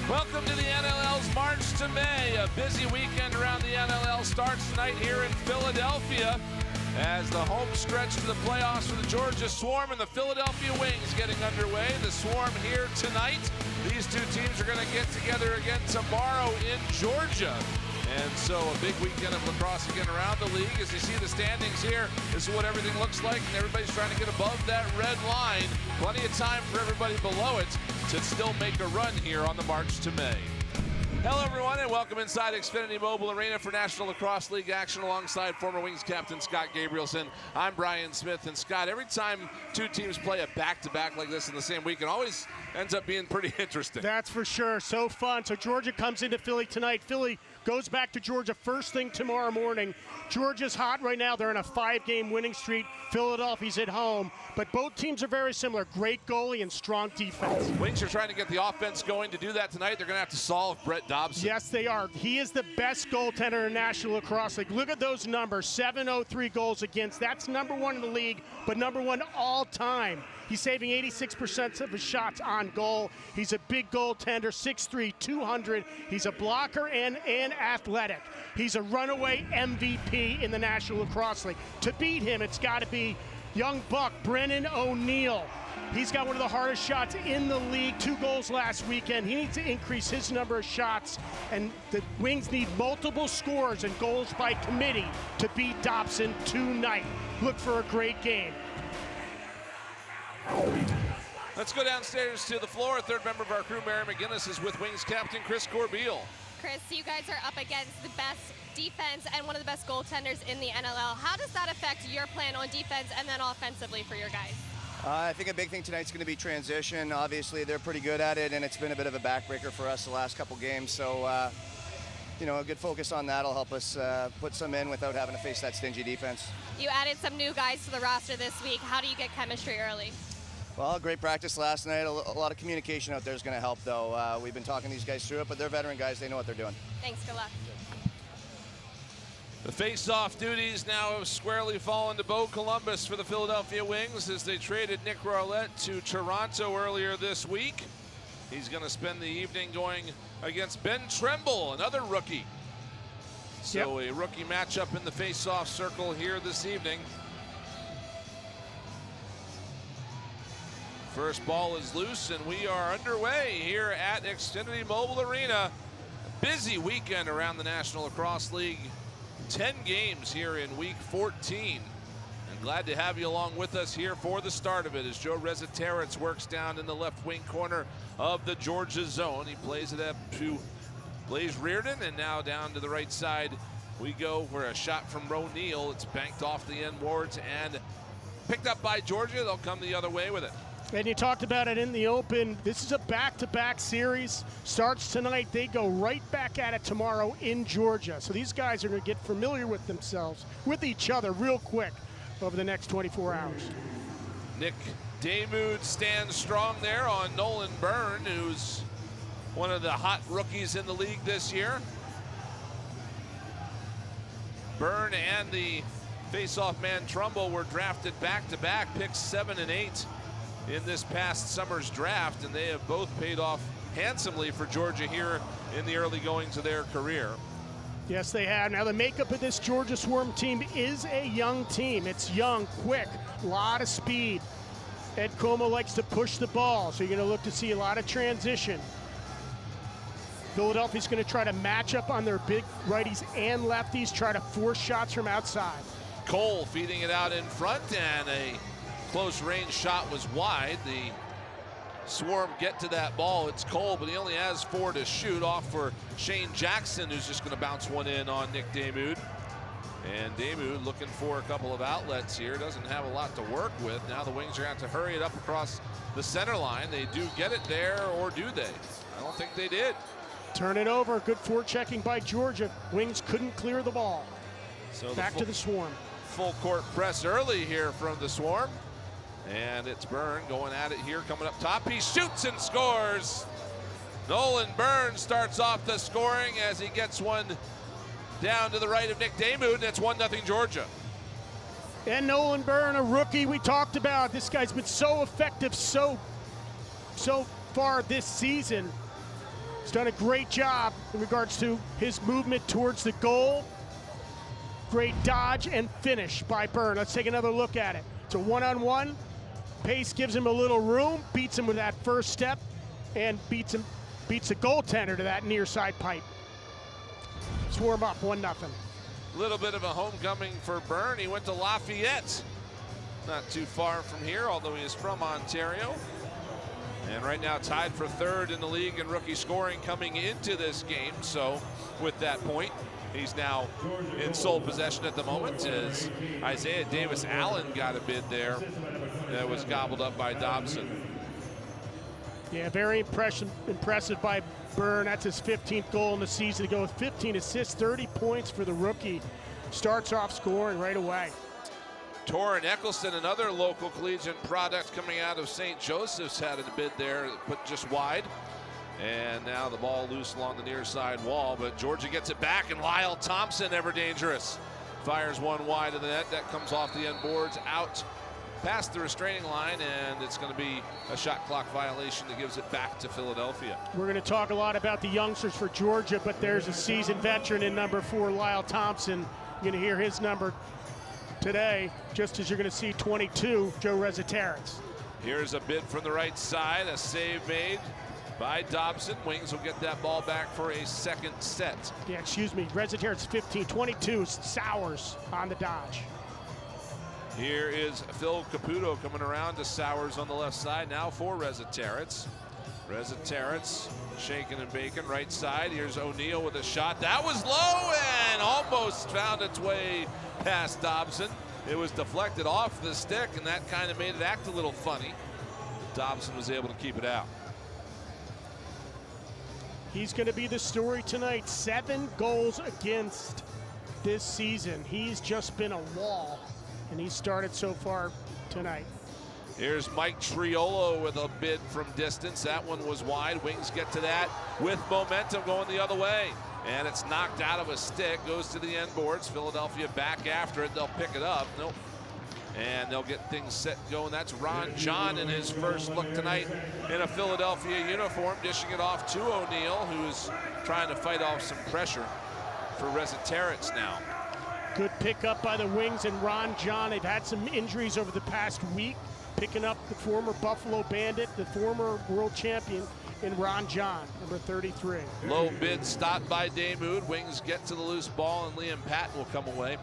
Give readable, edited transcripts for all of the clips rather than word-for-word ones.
Welcome to the NLL's March to May. A busy weekend around the NLL starts tonight here in Philadelphia as the home stretch to the playoffs for the Georgia Swarm and the Philadelphia Wings getting underway. The Swarm here tonight. These two teams are going to get together again tomorrow in Georgia. And so a big weekend of lacrosse again around the league. As you see the standings here, this is what everything looks like, and everybody's trying to get above that red line. Plenty of time for everybody below it to still make a run here on the March to May. Hello everyone, and welcome inside Xfinity Mobile Arena for National Lacrosse League action alongside former Wings captain Scott Gabrielson. I'm Brian Smith, and Scott, every time two teams play a back-to-back like this in the same week, it always ends up being pretty interesting. That's for sure. So fun. So Georgia comes into Philly tonight. Philly goes back to Georgia first thing tomorrow morning. Georgia's hot right now. They're in a 5-game winning streak. Philadelphia's at home. But both teams are very similar. Great goalie and strong defense. Wings are trying to get the offense going. To do that tonight, they're going to have to solve Brett Dobson. Yes, they are. He is the best goaltender in National Lacrosse League. Look at those numbers. 703 goals against. That's number one in the league, but number one all time. He's saving 86% of his shots on goal. He's a big goaltender, 6'3", 200. He's a blocker and athletic. He's a runaway MVP in the National Lacrosse League. To beat him, it's got to be young buck, Brennan O'Neill. He's got one of the hardest shots in the league, 2 goals last weekend. He needs to increase his number of shots, and the Wings need multiple scores and goals by committee to beat Dobson tonight. Look for a great game. Let's go downstairs to the floor. A third member of our crew, Mary McGinnis, is with Wings captain Chris Corbeil. Chris, you guys are up against the best defense and one of the best goaltenders in the NLL. How does that affect your plan on defense and then offensively for your guys? I think a big thing tonight's going to be transition. Obviously, they're pretty good at it, and it's been a bit of a backbreaker for us the last couple games. So, a good focus on that will help us put some in without having to face that stingy defense. You added some new guys to the roster this week. How do you get chemistry early? Well, great practice last night. A lot of communication out there is going to help, though. We've been talking these guys through it, but they're veteran guys. They know what they're doing. Thanks. Good luck. The face-off duties now have squarely fallen to Bo Columbus for the Philadelphia Wings as they traded Nick Rowlett to Toronto earlier this week. He's going to spend the evening going against Ben Tremble, another rookie. So a rookie matchup in the face-off circle here this evening. First ball is loose, and we are underway here at Xfinity Mobile Arena. A busy weekend around the National Lacrosse League. 10 games here in week 14. And glad to have you along with us here for the start of it as Joe Reziteritz works down in the left wing corner of the Georgia zone. He plays it up to Blaze Reardon, and now down to the right side we go for a shot from O'Neill. It's banked off the end boards and picked up by Georgia. They'll come the other way with it. And you talked about it in the open. This is a back-to-back series. Starts tonight. They go right back at it tomorrow in Georgia. So these guys are going to get familiar with themselves, with each other real quick over the next 24 hours. Nick Damoud stands strong there on Nolan Byrne, who's one of the hot rookies in the league this year. Byrne and the face-off man Trumbull were drafted back-to-back, picks 7 and 8. In this past summer's draft, and they have both paid off handsomely for Georgia here in the early goings of their career. Yes, they have. Now, the makeup of this Georgia Swarm team is a young team. It's young, quick, a lot of speed. Ed Como likes to push the ball, so you're going to look to see a lot of transition. Philadelphia's going to try to match up on their big righties and lefties, try to force shots from outside. Cole feeding it out in front, and a close range shot was wide. The Swarm get to that ball. It's Cole, but he only has 4 to shoot off for Shane Jackson, who's just going to bounce one in on Nick Damoud. And Damoud looking for a couple of outlets here. Doesn't have a lot to work with. Now the Wings are going to have to hurry it up across the center line. They do get it there, or do they? I don't think they did. Turn it over. Good forechecking by Georgia. Wings couldn't clear the ball. So back to the Swarm. Full court press early here from the Swarm. And it's Byrne going at it here, coming up top. He shoots and scores. Nolan Byrne starts off the scoring as he gets one down to the right of Nick Damoud, and it's 1-0 Georgia. And Nolan Byrne, a rookie we talked about. This guy's been so effective so far this season. He's done a great job in regards to his movement towards the goal. Great dodge and finish by Byrne. Let's take another look at it. It's a one-on-one. Pace gives him a little room, beats him with that first step, and beats the goaltender to that near side pipe. Swarm up 1-0. Little bit of a homecoming for Byrne. He went to Lafayette, not too far from here, although he is from Ontario. And right now tied for third in the league in rookie scoring coming into this game. So with that point, he's now in sole possession at the moment as Isaiah Davis-Allen got a bid there that was gobbled up by Dobson. Yeah, very impressive by Byrne. That's his 15th goal in the season to go with 15 assists, 30 points for the rookie. Starts off scoring right away. Torrin Eccleston, another local collegiate product coming out of St. Joseph's, had a bid there, put just wide. And now the ball loose along the near side wall, but Georgia gets it back, and Lyle Thompson, ever dangerous, fires one wide of the net. That comes off the end boards, out past the restraining line, and it's going to be a shot clock violation that gives it back to Philadelphia. We're going to talk a lot about the youngsters for Georgia, but there's a seasoned veteran in number 4, Lyle Thompson. You're going to hear his number today, just as you're going to see 22, Joe Resetarits. Here's a bid from the right side, a save made by Dobson. Wings will get that ball back for a second set. Yeah, excuse me, Resetarits 15, 22, Sowers on the dodge. Here is Phil Caputo coming around to Sowers on the left side, now for Resetarits. Resetarits shaking and baking right side. Here's O'Neal with a shot. That was low and almost found its way past Dobson. It was deflected off the stick, and that kind of made it act a little funny. Dobson was able to keep it out. He's going to be the story tonight. 7 goals against this season. He's just been a wall, and he started so far tonight. Here's Mike Triolo with a bid from distance. That one was wide. Wings get to that with momentum going the other way. And it's knocked out of a stick, goes to the end boards. Philadelphia back after it. They'll pick it up. Nope. And they'll get things set going. That's Ron John in his first look tonight in a Philadelphia uniform, dishing it off to O'Neal, who's trying to fight off some pressure for Resetarits now. Good pickup by the Wings and Ron John. They've had some injuries over the past week, picking up the former Buffalo Bandit, the former world champion, in Ron John, number 33. Low bid stopped by Damoud. Wings get to the loose ball, and Liam Patton will come away.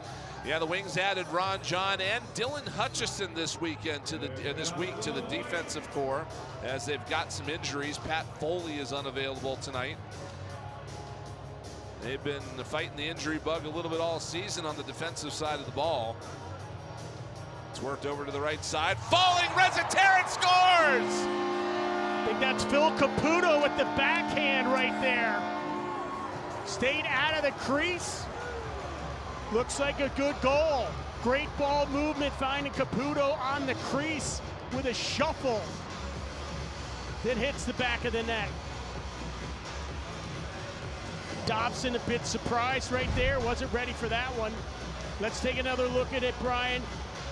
Yeah, the Wings added Ron John and Dylan Hutchison this weekend to this week to the defensive core, as they've got some injuries. Pat Foley is unavailable tonight. They've been fighting the injury bug a little bit all season on the defensive side of the ball. It's worked over to the right side. Falling, Resetarits scores! I think that's Phil Caputo with the backhand right there. Stayed out of the crease. Looks like a good goal. Great ball movement, finding Caputo on the crease with a shuffle that hits the back of the net. Dobson a bit surprised right there, wasn't ready for that one. Let's take another look at it, Brian.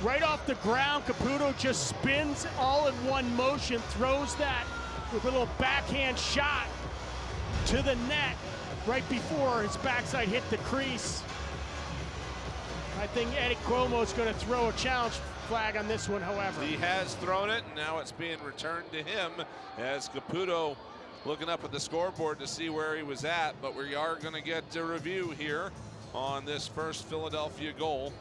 Right off the ground, Caputo just spins all in one motion, throws that with a little backhand shot to the net right before his backside hit the crease. I think Eddie Cuomo is going to throw a challenge flag on this one, however. He has thrown it, and now it's being returned to him as Caputo looking up at the scoreboard to see where he was at, but we are going to get a review here on this first Philadelphia goal.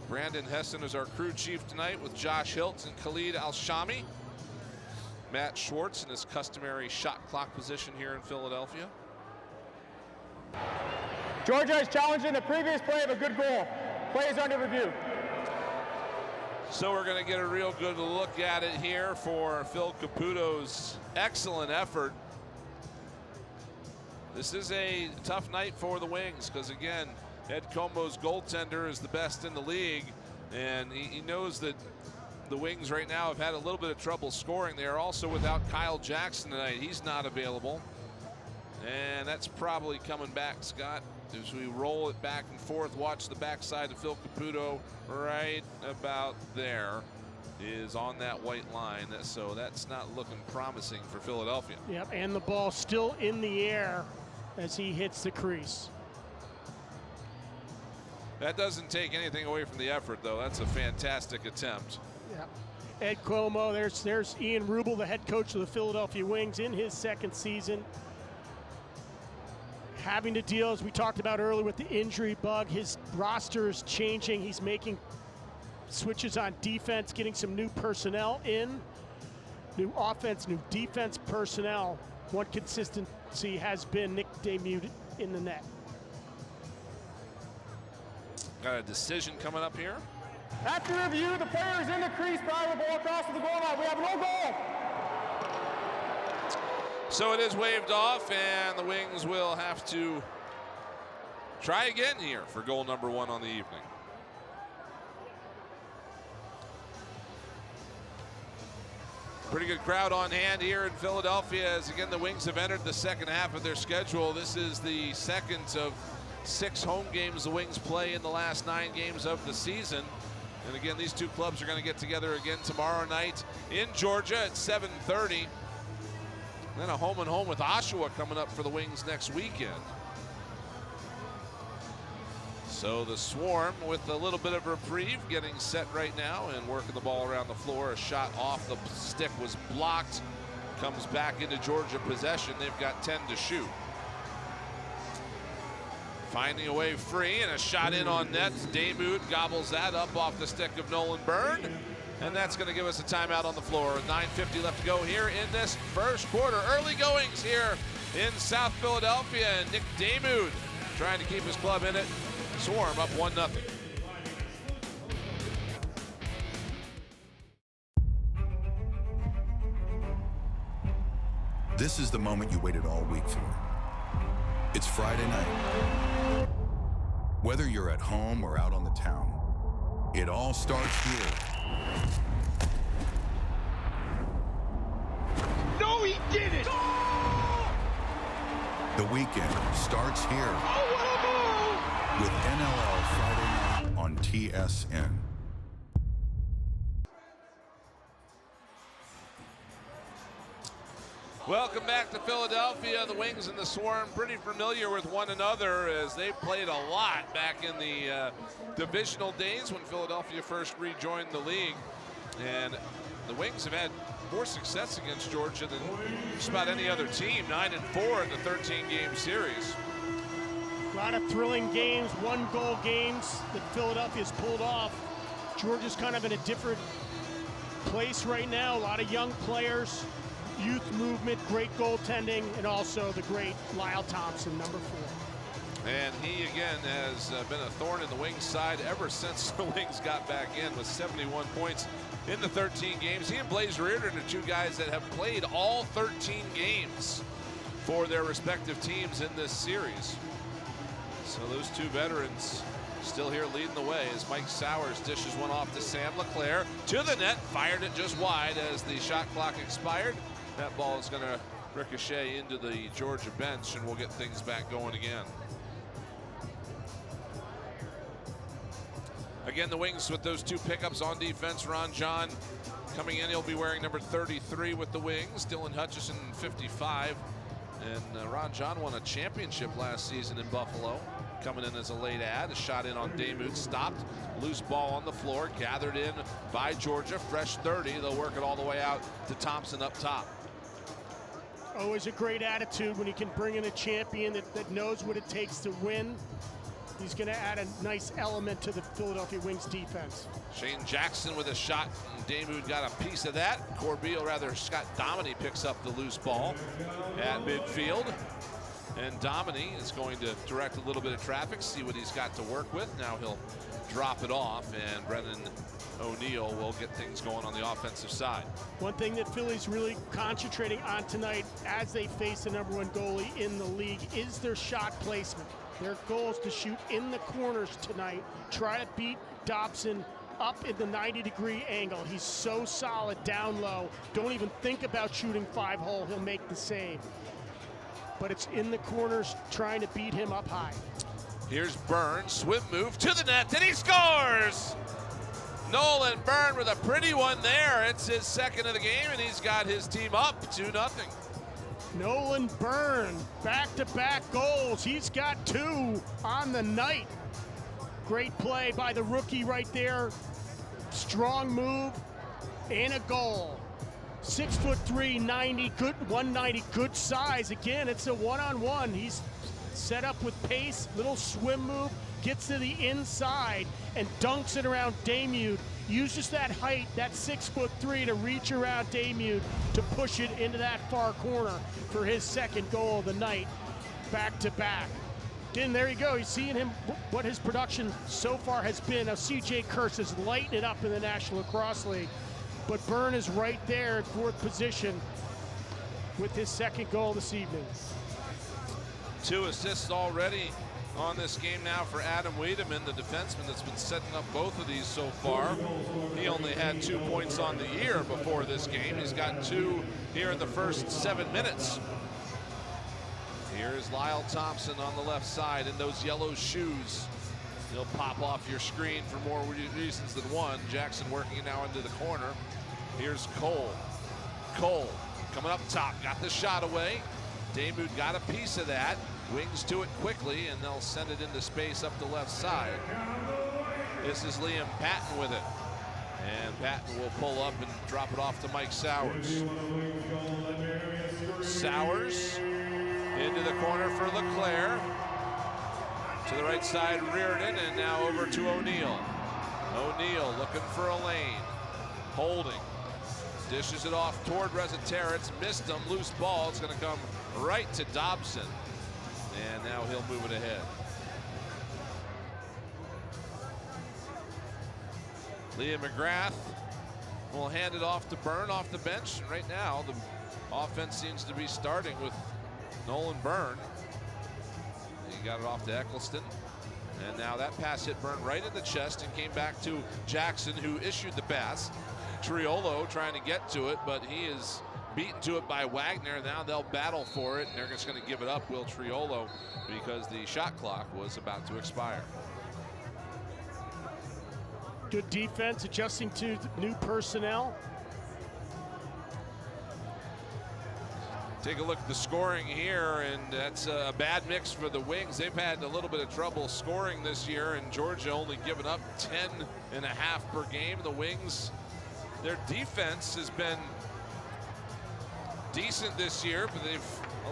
Brandon Hessen is our crew chief tonight with Josh Hiltz and Khalid Al-Shami. Matt Schwartz in his customary shot clock position here in Philadelphia. Georgia is challenging the previous play of a good goal. Play is under review. So we're going to get a real good look at it here for Phil Caputo's excellent effort. This is a tough night for the Wings because, again, Ed Como's goaltender is the best in the league, and he knows that the Wings right now have had a little bit of trouble scoring. They are also without Kyle Jackson tonight. He's not available. And that's probably coming back, Scott, as we roll it back and forth. Watch the backside of Phil Caputo right about there. is on that white line, so that's not looking promising for Philadelphia. Yep, and the ball still in the air as he hits the crease. That doesn't take anything away from the effort, though. That's a fantastic attempt. Yep. Ed Cuomo, there's Ian Rubel, the head coach of the Philadelphia Wings in his second season. Having to deal, as we talked about earlier, with the injury bug. His roster is changing. He's making switches on defense, getting some new personnel in. New offense, new defense personnel. One consistency has been Nick Demuth in the net. Got a decision coming up here. After review, the player is in the crease prior to the ball across the goal line. We have no goal. So it is waved off, and the Wings will have to try again here for goal number 1 on the evening. Pretty good crowd on hand here in Philadelphia as, again, the Wings have entered the second half of their schedule. This is the second of 6 home games the Wings play in the last 9 games of the season. And again, these two clubs are going to get together again tomorrow night in Georgia at 7:30. Then a home and home with Oshawa coming up for the Wings next weekend. So the Swarm with a little bit of reprieve, getting set right now and working the ball around the floor. A shot off the stick was blocked. Comes back into Georgia possession. They've got 10 to shoot. Finding a way free and a shot in on net. Demuth gobbles that up off the stick of Nolan Byrne. And that's going to give us a timeout on the floor. 9:50 left to go here in this first quarter. Early goings here in South Philadelphia. And Nick Demuth trying to keep his club in it. Swarm up 1-0. This is the moment you waited all week for. It's Friday night. Whether you're at home or out on the town, it all starts here. No, he didn't! The weekend starts here. Oh, what a move! With NLL Friday night on TSN. Welcome back to Philadelphia. The Wings and the Swarm pretty familiar with one another as they played a lot back in the divisional days when Philadelphia first rejoined the league. And the Wings have had more success against Georgia than just about any other team. 9-4 in the 13-game series. A lot of thrilling games, 1-goal games that Philadelphia's pulled off. Georgia's kind of in a different place right now. A lot of young players, youth movement, great goaltending, and also the great Lyle Thompson, number 4. And he, again, has been a thorn in the Wings' side ever since the Wings got back in with 71 points in the 13 games. He and Blaze Reardon are 2 guys that have played all 13 games for their respective teams in this series. So those 2 veterans still here leading the way as Mike Sowers dishes one off to Sam LeClaire to the net, fired it just wide as the shot clock expired. That ball is going to ricochet into the Georgia bench, and we'll get things back going again. Again, the Wings with those 2 pickups on defense. Ron John coming in. He'll be wearing number 33 with the Wings. Dylan Hutchison, 55. And Ron John won a championship last season in Buffalo. Coming in as a late ad. A shot in on Demuth. Stopped. Loose ball on the floor. Gathered in by Georgia. Fresh 30. They'll work it all the way out to Thompson up top. Always a great attitude when you can bring in a champion that knows what it takes to win. He's going to add a nice element to the Philadelphia Wings defense. Shane Jackson with a shot. And Demuth got a piece of that. Scott Dominy picks up the loose ball at midfield. And Dominy is going to direct a little bit of traffic, see what he's got to work with. Now he'll drop it off, and Brennan O'Neill will get things going on the offensive side. One thing that Philly's really concentrating on tonight as they face the number 1 goalie in the league is their shot placement. Their goal is to shoot in the corners tonight, try to beat Dobson up in the 90-degree angle. He's so solid down low. Don't even think about shooting 5-hole. He'll make the save. But it's in the corners trying to beat him up high. Here's Byrne, swim move to the net, and he scores! Nolan Byrne with a pretty one there. It's his second of the game, and he's got his team up 2-0. Nolan Byrne, back-to-back goals. He's got 2 on the night. Great play by the rookie right there. Strong move and a goal. 6'3", 190, good size. Again, it's a one-on-one. He's set up with pace, little swim move, gets to the inside and dunks it around Damude. Uses that height, that 6'3", to reach around Damude to push it into that far corner for his second goal of the night, back to back. Again, there you go. You're seeing him, what his production so far has been. Now, CJ Kurtz is lighting it up in the National Lacrosse League, but Byrne is right there in 4th position with his second goal this evening. 2 assists already on this game now for Adam Wiedemann, the defenseman that's been setting up both of these so far. He only had 2 points on the year before this game. He's got 2 here in the first 7 minutes. Here's Lyle Thompson on the left side in those yellow shoes. He'll pop off your screen for more reasons than one. Jackson working it now into the corner. Here's Cole. Cole coming up top, got the shot away. Damude got a piece of that. Wings to it quickly, and they'll send it into space up the left side. This is Liam Patton with it. And Patton will pull up and drop it off to Mike Sowers. Sowers into the corner for LeClaire. To the right side, Reardon, and now over to O'Neill. O'Neill looking for a lane. Holding. Dishes it off toward Resetarits. Missed him. Loose ball. It's going to come right to Dobson. And now he'll move it ahead. Leah McGrath will hand it off to Byrne off the bench. And right now, the offense seems to be starting with Nolan Byrne. He got it off to Eccleston. And now that pass hit Byrne right in the chest and came back to Jackson, who issued the pass. Triolo trying to get to it, but he is beaten to it by Wagner. Now they'll battle for it, and they're just going to give it up, Will Triolo, because the shot clock was about to expire. Good defense, adjusting to new personnel. Take a look at the scoring here, and that's a bad mix for the Wings. They've had a little bit of trouble scoring this year, and Georgia only given up 10.5 per game. The Wings, their defense has been decent this year, but they've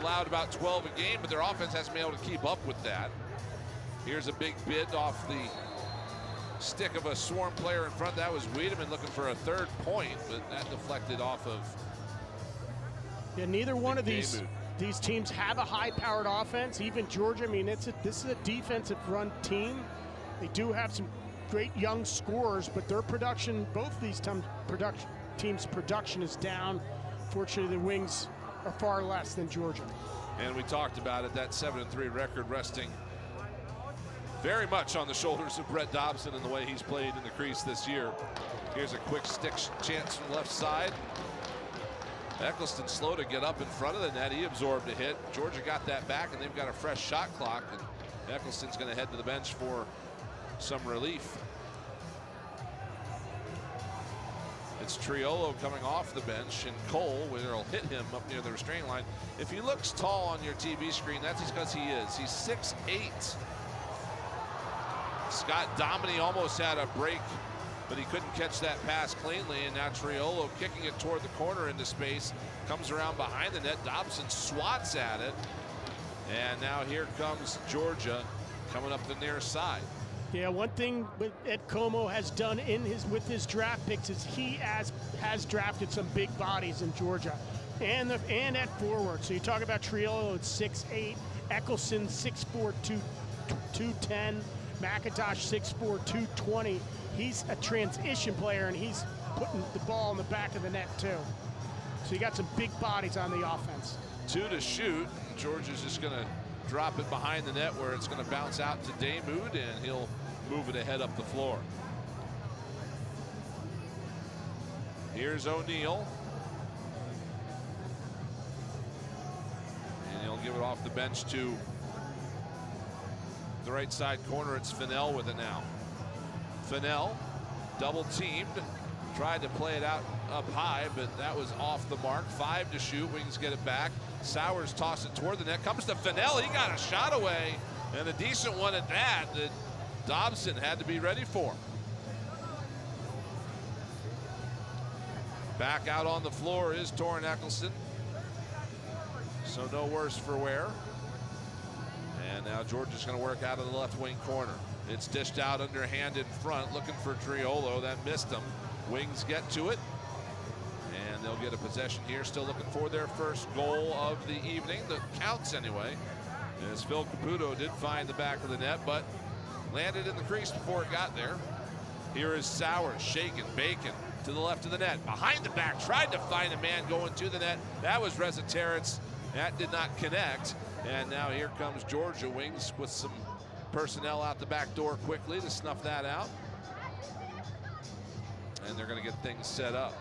allowed about 12 a game, but their offense hasn't been able to keep up with that. Here's a big bid off the stick of a Swarm player in front. That was Wiedemann looking for a 3rd point, but that deflected off of. Yeah, neither one of these teams have a high-powered offense. Even Georgia, I mean, this is a defensive run team. They do have some great young scorers, but their production, both of these teams' production is down. Fortunately, the Wings are far less than Georgia. And we talked about it, that 7-3 record resting very much on the shoulders of Brett Dobson and the way he's played in the crease this year. Here's a quick stick chance from the left side. Eccleston slow to get up in front of the net. He absorbed a hit. Georgia got that back, and they've got a fresh shot clock, and Eccleston's going to head to the bench for some relief. It's Triolo coming off the bench, and Cole will hit him up near the restraining line. If he looks tall on your TV screen, that's because he is. He's 6'8". Scott Dominy almost had a break, but he couldn't catch that pass cleanly, and now Triolo kicking it toward the corner into space, comes around behind the net. Dobson swats at it, and now here comes Georgia coming up the near side. Yeah, one thing Ed Como has done with his draft picks is he has drafted some big bodies in Georgia, and at forward. So you talk about Triolo at 6'8", Eccleston 6'4", 210, McIntosh 6'4", 220. He's a transition player, and he's putting the ball in the back of the net too. So you got some big bodies on the offense. 2 to shoot. Georgia's just going to drop it behind the net where it's going to bounce out to Damude, and he'll move it ahead up the floor. Here's O'Neill. And he'll give it off the bench to the right side corner. It's Fennell with it now. Fennell double teamed. Tried to play it out up high, but that was off the mark. 5 to shoot. Wings get it back. Sowers toss it toward the net. Comes to Fennell. He got a shot away, and a decent one at that Dobson had to be ready for. Back out on the floor is Torrin Eccleston. So no worse for wear. And now Georgia's going to work out of the left wing corner. It's dished out underhand in front, looking for Triolo. That missed him. Wings get to it, and they'll get a possession here. Still looking for their first goal of the evening. That counts anyway, as Phil Caputo did find the back of the net, but landed in the crease before it got there. Here is Sowers, shaking, Bacon to the left of the net. Behind the back, tried to find a man going to the net. That was Reza Terrence. That did not connect. And now here comes Georgia. Wings with some personnel out the back door quickly to snuff that out. And they're going to get things set up.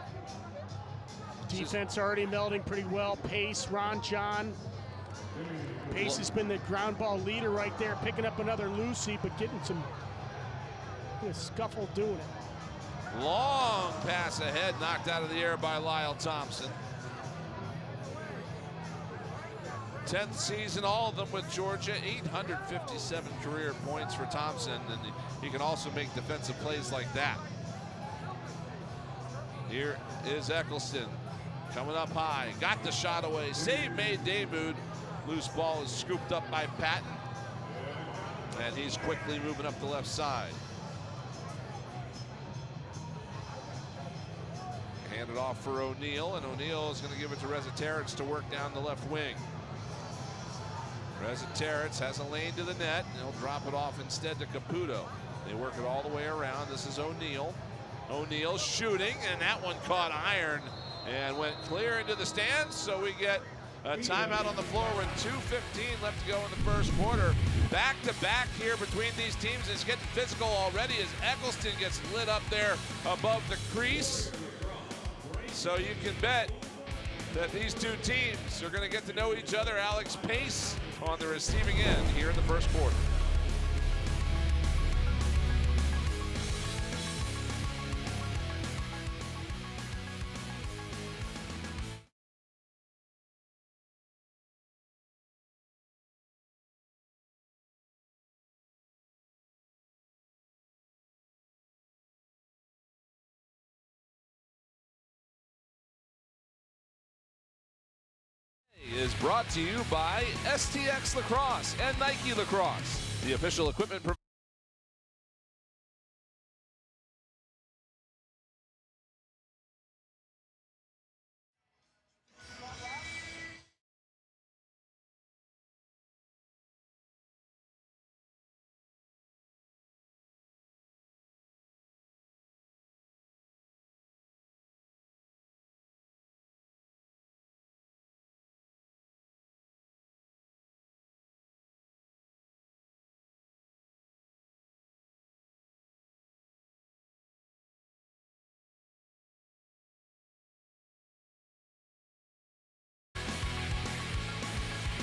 Defense already melding pretty well. Pace, Ron John. Pace has been the ground ball leader right there, picking up another Lucy, but getting some scuffle doing it. Long pass ahead, knocked out of the air by Lyle Thompson. 10th season, all of them with Georgia. 857 career points for Thompson, and he can also make defensive plays like that. Here is Eccleston coming up high, got the shot away, save made debuted. Loose ball is scooped up by Patton, and he's quickly moving up the left side. Handed off for O'Neal, and O'Neal is going to give it to Reza Terrence to work down the left wing. Reza Terrence has a lane to the net, and he'll drop it off instead to Caputo. They work it all the way around. This is O'Neal. O'Neal shooting, and that one caught iron and went clear into the stands. So we get a timeout on the floor with 2:15 left to go in the first quarter. Back to back here between these teams. It's getting physical already as Eccleston gets lit up there above the crease. So you can bet that these two teams are going to get to know each other. Alex Pace on the receiving end here in the first quarter. Is brought to you by STX Lacrosse and Nike Lacrosse, the official equipment provider.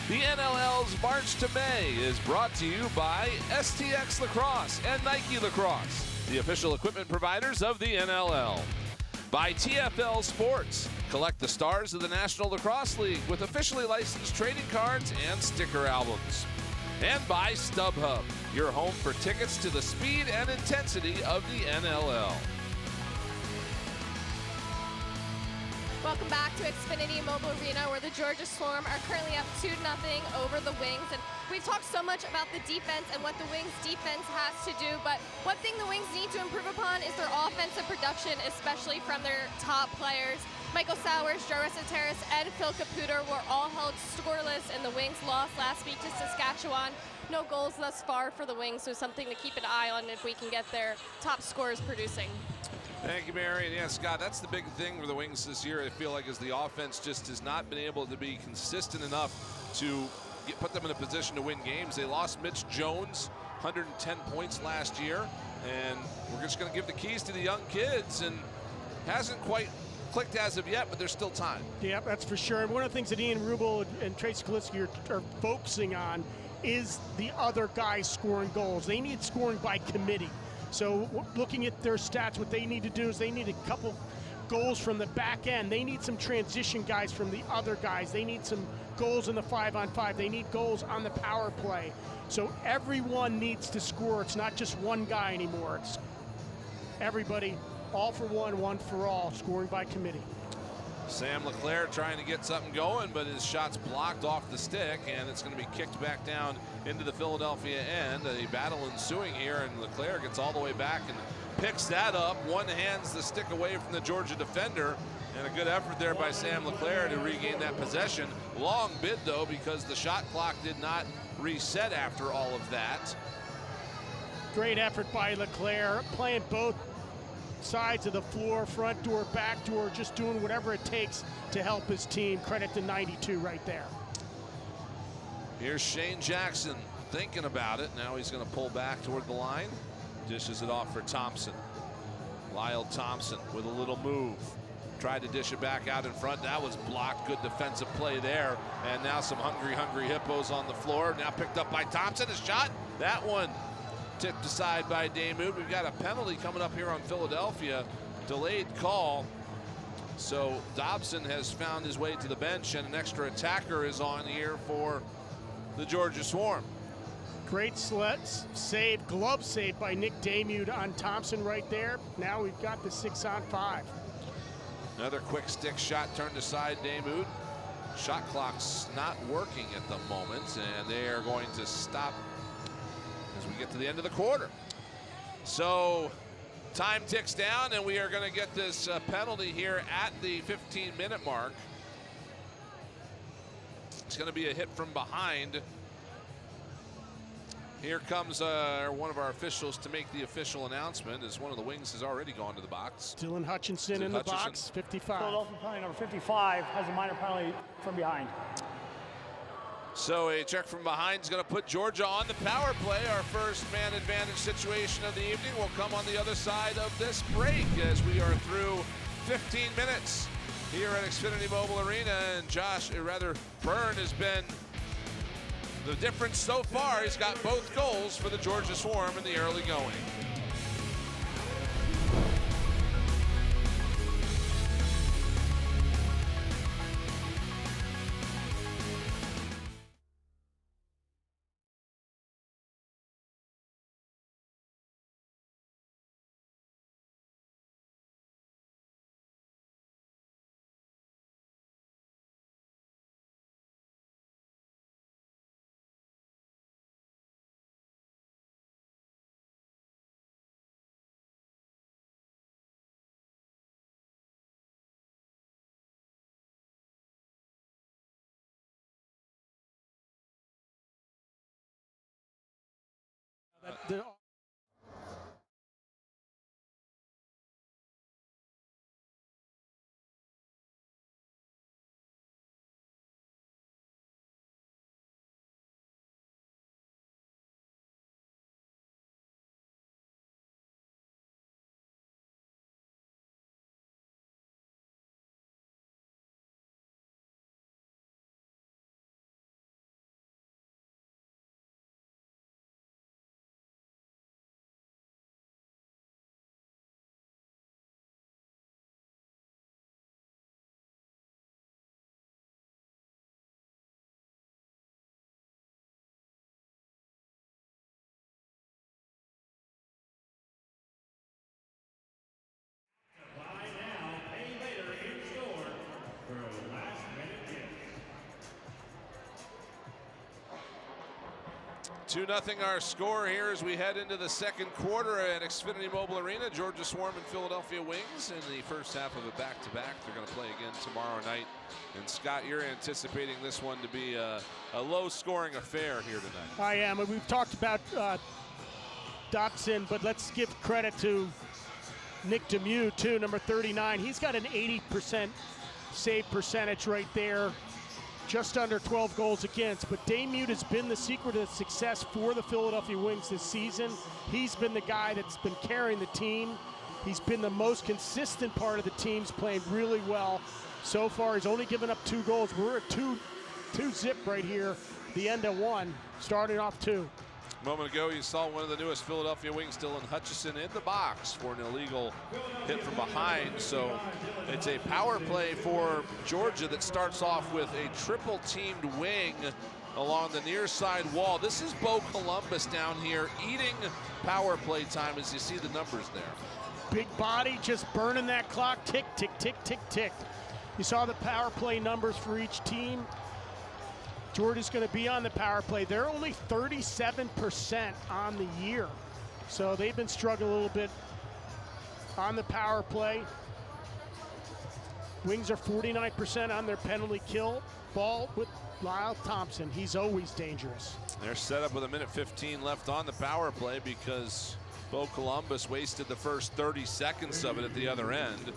The NLL's March to May is brought to you by STX Lacrosse and Nike Lacrosse, the official equipment providers of the NLL. By TFL Sports, collect the stars of the National Lacrosse League with officially licensed trading cards and sticker albums. And by StubHub, your home for tickets to the speed and intensity of the NLL. Welcome back to Xfinity Mobile Arena, where the Georgia Swarm are currently up 2-0 over the Wings. And we've talked so much about the defense and what the Wings defense has to do, but one thing the Wings need to improve upon is their offensive production, especially from their top players. Michael Sowers, Reza Terrence, and Phil Caputo were all held scoreless, and the Wings lost last week to Saskatchewan. No goals thus far for the Wings, so something to keep an eye on if we can get their top scorers producing. Thank you, Mary. And yeah, Scott, that's the big thing for the Wings this year, I feel like, is the offense just has not been able to be consistent enough to put them in a position to win games. They lost Mitch Jones, 110 points last year, and we're just going to give the keys to the young kids, and hasn't quite clicked as of yet, but there's still time. Yeah, that's for sure. And one of the things that Ian Rubel and Tracy Kaliski are focusing on is the other guys scoring goals. They need scoring by committee. So looking at their stats, what they need to do is they need a couple goals from the back end. They need some transition guys from the other guys. They need some goals in the 5-on-5. They need goals on the power play. So everyone needs to score. It's not just one guy anymore. It's everybody, all for one, one for all, scoring by committee. Sam LeClaire trying to get something going, but his shot's blocked off the stick, and it's going to be kicked back down into the Philadelphia end. A battle ensuing here, and LeClaire gets all the way back and picks that up. One hands the stick away from the Georgia defender, and a good effort there by Sam LeClaire to regain that possession. Long bid, though, because the shot clock did not reset after all of that. Great effort by LeClaire, playing both sides of the floor, front door, back door, just doing whatever it takes to help his team. Credit to 92 right there. Here's Shane Jackson thinking about it. Now he's going to pull back toward the line. Dishes it off for Thompson. Lyle Thompson with a little move. Tried to dish it back out in front. That was blocked. Good defensive play there. And now some hungry hippos on the floor. Now picked up by Thompson. A shot. That one tipped aside by Damoud. We've got a penalty coming up here on Philadelphia. Delayed call. So Dobson has found his way to the bench, and an extra attacker is on here for the Georgia Swarm. Great save, glove save by Nick Damoud on Thompson right there. Now we've got the 6-on-5. Another quick stick shot turned aside Damoud. Shot clock's not working at the moment, and they are going to stop as we get to the end of the quarter. So time ticks down, and we are going to get this penalty here at the 15-minute mark. It's going to be a hit from behind. Here comes one of our officials to make the official announcement, as one of the wings has already gone to the box. Dylan Hutchinson in the box, 55. Philadelphia penalty number 55 has a minor penalty from behind. So a check from behind is going to put Georgia on the power play. Our first man advantage situation of the evening will come on the other side of this break, as we are through 15 minutes here at Xfinity Mobile Arena. And Byrne has been the difference so far. He's got both goals for the Georgia Swarm in the early going. The 2-0 our score here as we head into the second quarter at Xfinity Mobile Arena. Georgia Swarm and Philadelphia Wings in the first half of a back-to-back. They're going to play again tomorrow night. And Scott, you're anticipating this one to be a low-scoring affair here tonight. I am, and we've talked about Dobson, but let's give credit to Nick Damoud too, number 39. He's got an 80% save percentage right there. Just under 12 goals against, but Damoud has been the secret of success for the Philadelphia Wings this season. He's been the guy that's been carrying the team. He's been the most consistent part of the team. He's playing really well so far. He's only given up 2 goals. We're at 2-0 right here, the end of 1, starting off 2. A moment ago, you saw one of the newest Philadelphia Wings, Dylan Hutchison, in the box for an illegal hit from behind. So it's a power play for Georgia that starts off with a triple-teamed wing along the near side wall. This is Bo Columbus down here eating power play time, as you see the numbers there. Big body just burning that clock. Tick, tick, tick, tick, tick. You saw the power play numbers for each team. Georgia's going to be on the power play. They're only 37% on the year. So they've been struggling a little bit on the power play. Wings are 49% on their penalty kill ball with Lyle Thompson. He's always dangerous. They're set up with 1:15 left on the power play because Bo Columbus wasted the first 30 seconds of it at the other end.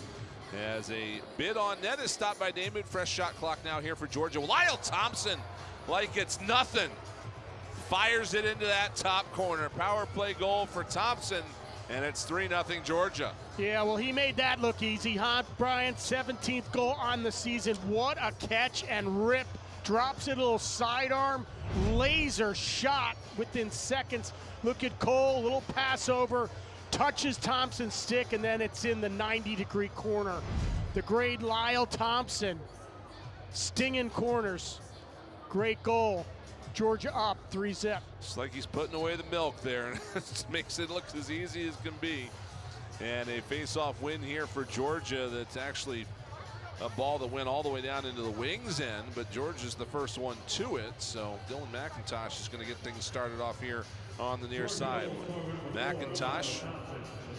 As a bid on net is stopped by David. Fresh shot clock now here for Georgia. Lyle Thompson, like it's nothing, fires it into that top corner. Power play goal for Thompson, and it's 3-0 Georgia. Yeah, well, he made that look easy, huh, Brian? 17th goal on the season. What a catch and rip. Drops it, a little sidearm, laser shot within seconds. Look at Cole, little pass over, touches Thompson's stick, and then it's in the 90-degree corner. The great Lyle Thompson, stinging corners. Great goal. Georgia up 3-0. It's like he's putting away the milk there. It makes it look as easy as can be. And a face-off win here for Georgia. That's actually a ball that went all the way down into the Wings end, but Georgia's the first one to it. So Dylan McIntosh is going to get things started off here on the near side. McIntosh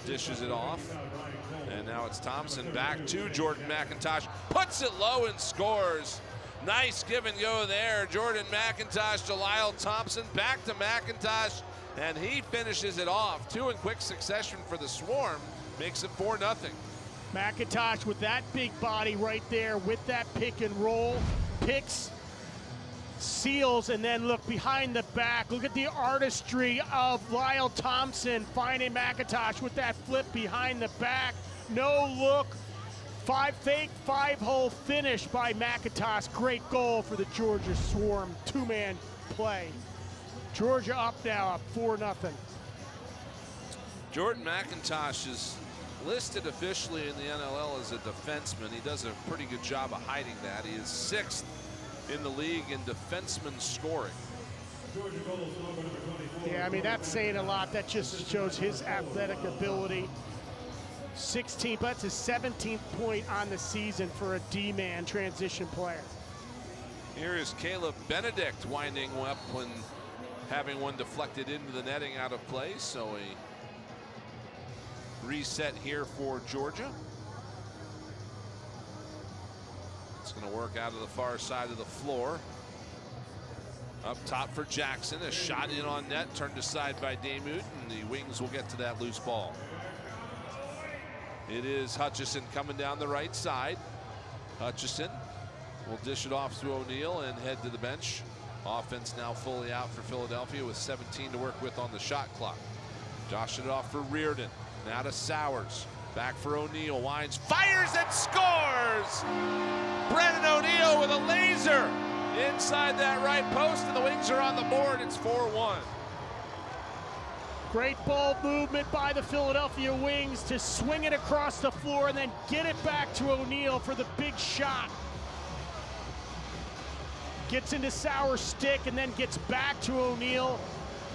dishes it off, and now it's Thompson back to Jordan McIntosh, puts it low and scores. Nice give and go there. Jordan McIntosh to Lyle Thompson, back to McIntosh, and he finishes it off. Two in quick succession for the Swarm, makes it 4-0. McIntosh with that big body right there with that pick and roll. Picks, seals, and then look behind the back. Look at the artistry of Lyle Thompson finding McIntosh with that flip behind the back. No look. Fake 5-hole finish by McIntosh. Great goal for the Georgia Swarm. Two-man play. Georgia up now, up 4-0. Jordan McIntosh is listed officially in the NLL as a defenseman. He does a pretty good job of hiding that. He is 6th in the league in defenseman scoring. Yeah, I mean, that's saying a lot. That just shows his athletic ability. 16, but that's his 17th point on the season for a D-man transition player. Here is Caleb Benedict winding up when having one deflected into the netting out of play. So a reset here for Georgia. It's going to work out of the far side of the floor. Up top for Jackson, a shot in on net, turned aside by Damoud, and the Wings will get to that loose ball. It is Hutchison coming down the right side. Hutchison will dish it off to O'Neill and head to the bench. Offense now fully out for Philadelphia with 17 to work with on the shot clock. Josh it off for Reardon. Now to Sowers. Back for O'Neill. Winds, fires, and scores! Brennan O'Neill with a laser inside that right post, and the Wings are on the board. It's 4-1. Great ball movement by the Philadelphia Wings to swing it across the floor and then get it back to O'Neill for the big shot. Gets into Sowers' stick and then gets back to O'Neill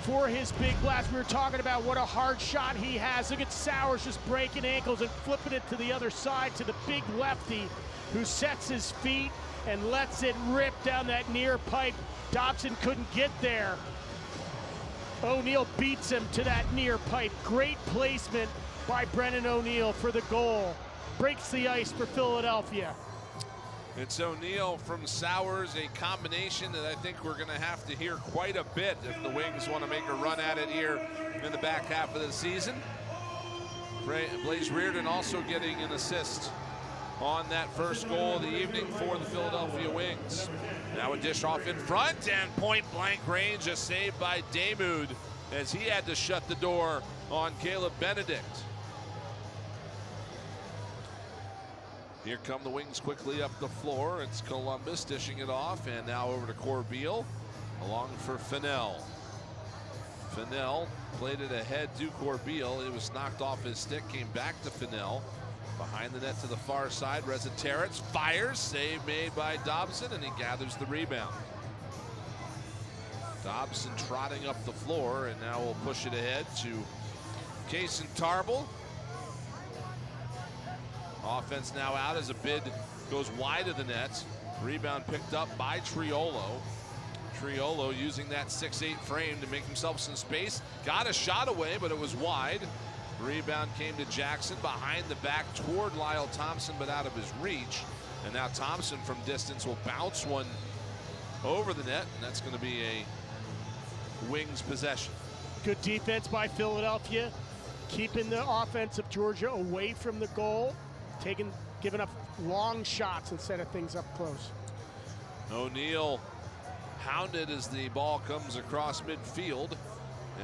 for his big blast. We were talking about what a hard shot he has. Look at Sowers just breaking ankles and flipping it to the other side to the big lefty who sets his feet and lets it rip down that near pipe. Dobson couldn't get there. O'Neill beats him to that near pipe. Great placement by Brennan O'Neill for the goal. Breaks the ice for Philadelphia. It's O'Neill from Sowers, a combination that I think we're going to have to hear quite a bit if the Wings want to make a run at it here in the back half of the season. Blaze Reardon also getting an assist on that first goal of the evening for the Philadelphia Wings. Now a dish off in front, and point-blank range, a save by Damoud as he had to shut the door on Caleb Benedict. Here come the Wings quickly up the floor. It's Columbus dishing it off, and now over to Corbeil, along for Fennell. Fennell played it ahead to Corbeil. It was knocked off his stick, came back to Fennell. Behind the net to the far side, Rezateritz fires, save made by Dobson, and he gathers the rebound. Dobson trotting up the floor, and now we'll push it ahead to Kaysen Tarbell. Offense now out as a bid goes wide of the net. Rebound picked up by Triolo. Triolo using that 6'8" frame to make himself some space. Got a shot away, but it was wide. Rebound came to Jackson behind the back toward Lyle Thompson, but out of his reach. And now Thompson from distance will bounce one over the net, and that's going to be a Wings possession. Good defense by Philadelphia, keeping the offense of Georgia away from the goal, giving up long shots instead of things up close. O'Neal hounded as the ball comes across midfield.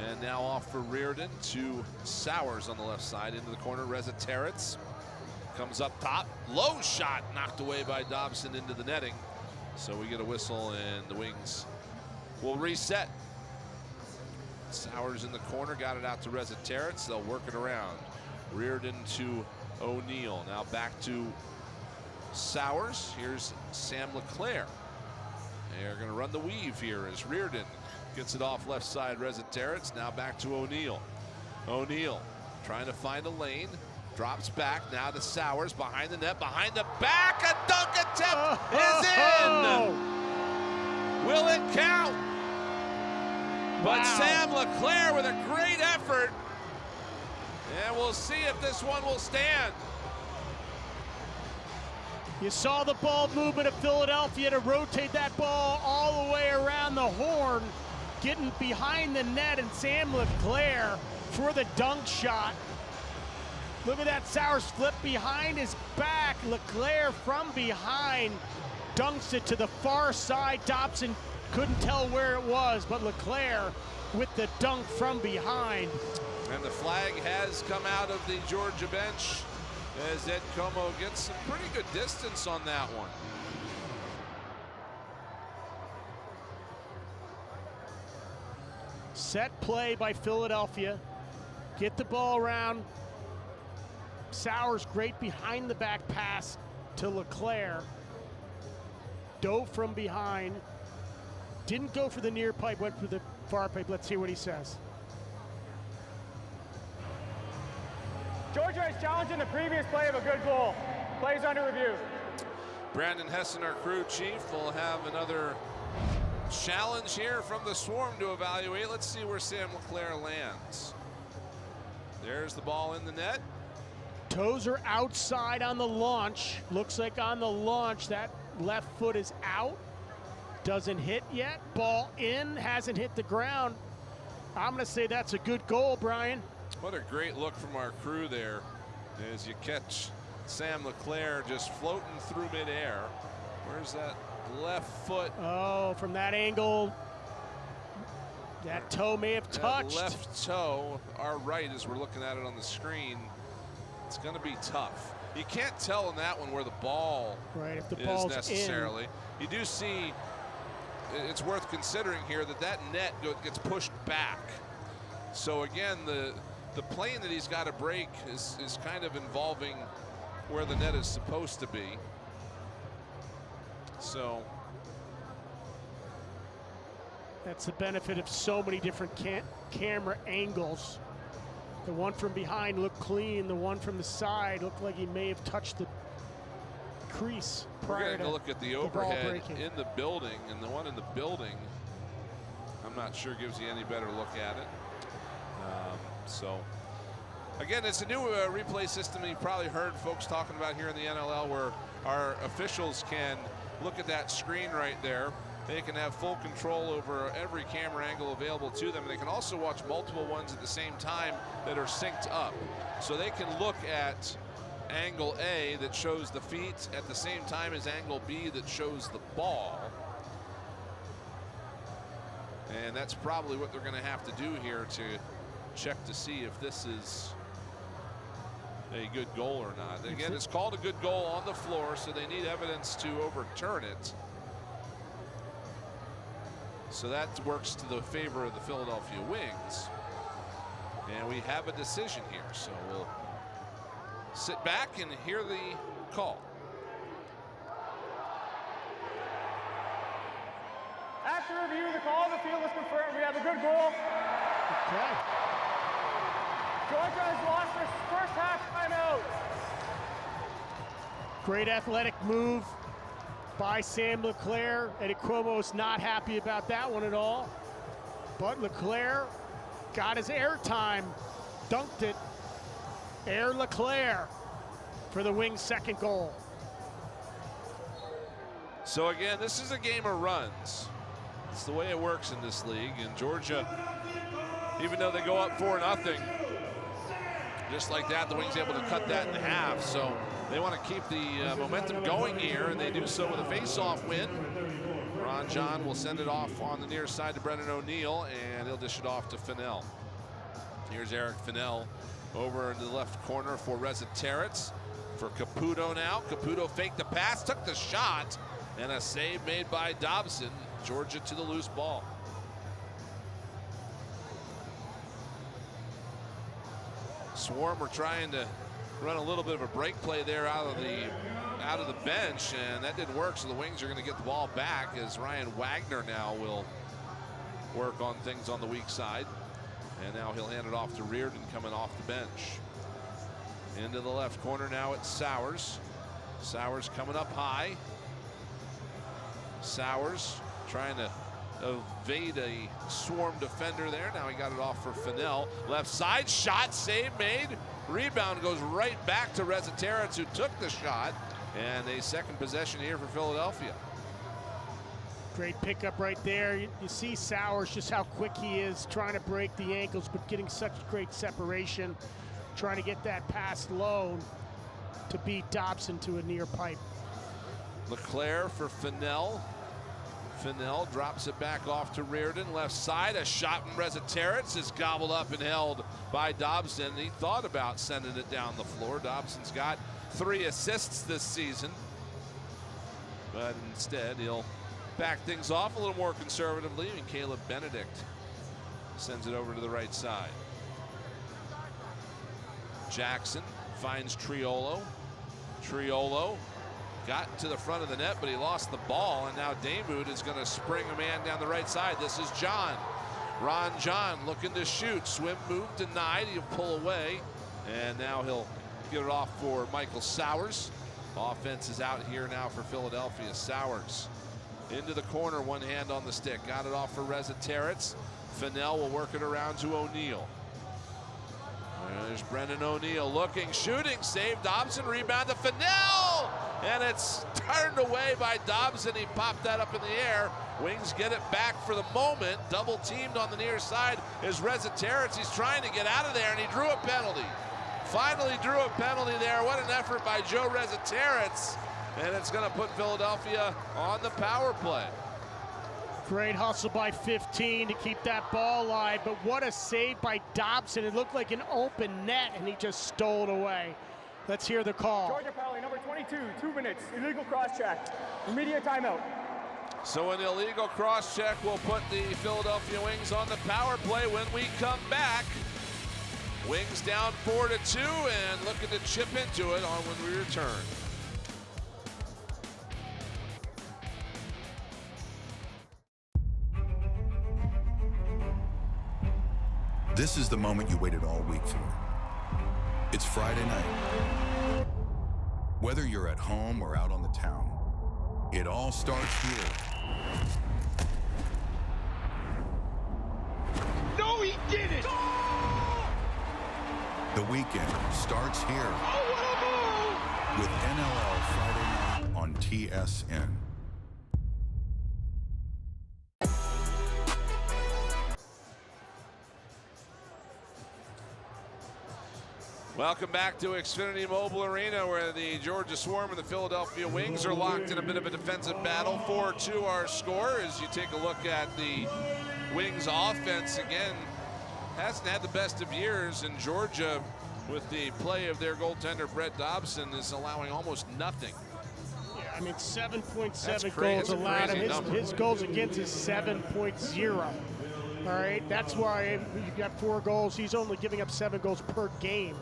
And now off for Reardon to Sowers on the left side into the corner. Rezateritz comes up top. Low shot knocked away by Dobson into the netting. So we get a whistle and the Wings will reset. Sowers in the corner, got it out to Rezateritz. They'll work it around. Reardon to O'Neal. Now back to Sowers. Here's Sam LeClaire. They're going to run the weave here as Reardon gets it off left side. Rezateritz now back to O'Neal. O'Neal trying to find a lane, drops back now to Sowers behind the net, behind the back. A dunk attempt is in. Will it count? But Sam LeClaire with a great effort, and we'll see if this one will stand. You saw the ball movement of Philadelphia to rotate that ball all the way around the horn, getting behind the net, and Sam LeClaire for the dunk shot. Look at that, Sowers flip behind his back. LeClaire from behind dunks it to the far side. Dobson couldn't tell where it was, but LeClaire with the dunk from behind. And the flag has come out of the Georgia bench as Ed Como gets some pretty good distance on that one. Set play by Philadelphia. Get the ball around. Sowers, great behind the back pass to LeClaire. Dove from behind. Didn't go for the near pipe, went for the far pipe. Let's hear what he says. Georgia is challenging the previous play of a good goal. Plays under review. Brandon Hessen, our crew chief, will have another challenge here from the Swarm to evaluate. Let's see where Sam LeClaire lands. There's the ball in the net. Toes are outside on the launch. Looks like on the launch that left foot is out. Doesn't hit yet. Ball in, hasn't hit the ground. I'm going to say that's a good goal, Brian. What a great look from our crew there as you catch Sam LeClaire just floating through midair. Where's that left foot? Oh, from that angle, that toe may have touched. That left toe, our right, as we're looking at it on the screen, it's going to be tough. You can't tell in that one where the ball if the is ball's necessarily. You do see, it's worth considering here that net gets pushed back. So again, the plane that he's got to break is kind of involving where the net is supposed to be. So that's the benefit of so many different camera angles. The one from behind looked clean. The one from the side looked like he may have touched the crease prior we're going to look at the overhead in the building, and the one in the building, I'm not sure gives you any better look at it. So again, it's a new replay system you've probably heard folks talking about here in the NLL, where our officials can look at that screen right there. They can have full control over every camera angle available to them. And they can also watch multiple ones at the same time that are synced up. So they can look at angle A that shows the feet at the same time as angle B that shows the ball. And that's probably what they're going to have to do here to check to see if this is a good goal or not. Again, it's called a good goal on the floor, so they need evidence to overturn it. So that works to the favor of the Philadelphia Wings. And we have a decision here. So we'll sit back and hear the call. After review of the call, the field is confirmed we have a good goal. Okay. Georgia has lost their first half timeout. Great athletic move by Sam Leclerc. Eddie Cuomo's not happy about that one at all. But Leclerc got his airtime, dunked it. Air Leclerc for the Wings' second goal. So again, this is a game of runs. It's the way it works in this league. And Georgia, even though they go up 4-0, just like that, the Wings able to cut that in half. So they want to keep the momentum going here, and they do so with a face-off win. Ron John will send it off on the near side to Brendan O'Neill, and he'll dish it off to Fennell. Here's Eric Fennell over into the left corner for Reza Terrence. For Caputo now. Caputo faked the pass, took the shot, and a save made by Dobson. Georgia to the loose ball. Swarm were trying to run a little bit of a break play there out of the bench, and that didn't work, so the Wings are going to get the ball back as Ryan Wagner now will work on things on the weak side. And now he'll hand it off to Reardon coming off the bench. Into the left corner now it's Sowers. Sowers coming up high. Sowers trying to evade a Swarm defender there. Now he got it off for Fennell. Left side shot, save made. Rebound goes right back to Reza Terrence, who took the shot. And a second possession here for Philadelphia. Great pickup right there. You see Sowers, just how quick he is, trying to break the ankles, but getting such great separation, trying to get that pass low to beat Dobson to a near pipe. Leclerc for Fennell. Fennell drops it back off to Reardon. Left side, a shot from Reza Terrence is gobbled up and held by Dobson. He thought about sending it down the floor. Dobson's got 3 assists this season, but instead he'll back things off a little more conservatively, and Caleb Benedict sends it over to the right side. Jackson finds Triolo. Triolo got to the front of the net, but he lost the ball, and now Damoud is going to spring a man down the right side. This is John. Ron John looking to shoot. Swim move denied. He'll pull away, and now he'll get it off for Michael Sowers. Offense is out here now for Philadelphia. Sowers into the corner, one hand on the stick. Got it off for Reza Terrence. Fennell will work it around to O'Neill. There's Brendan O'Neill looking, shooting, save. Dobson, rebound to Fennell, and it's turned away by Dobson. He popped that up in the air. Wings get it back for the moment. Double teamed on the near side is Reza Terrence. He's trying to get out of there, and he drew a penalty. Finally drew a penalty there. What an effort by Joe Reza Terrence. And it's going to put Philadelphia on the power play. Great hustle by 15 to keep that ball alive, but what a save by Dobson. It looked like an open net, and he just stole it away. Let's hear the call. Georgia penalty number 22, 2 minutes, illegal cross-check, immediate timeout. So an illegal cross-check will put the Philadelphia Wings on the power play. When we come back, Wings down 4-2 and looking to chip into it on when we return. This is the moment you waited all week for. It's Friday night. Whether you're at home or out on the town, it all starts here. No, he didn't! The weekend starts here Oh, what a move! with NLL Friday night on TSN. Welcome back to Xfinity Mobile Arena, where the Georgia Swarm and the Philadelphia Wings are locked in a bit of a defensive battle. 4-2 our score. As you take a look at the Wings offense, again, hasn't had the best of years, and Georgia, with the play of their goaltender Brett Dobson, is allowing almost nothing. Yeah, I mean, 7.7 That's goals allowed him. number. His goals against is 7.0. All right, that's why you've got 4 goals. He's only giving up 7 goals per game.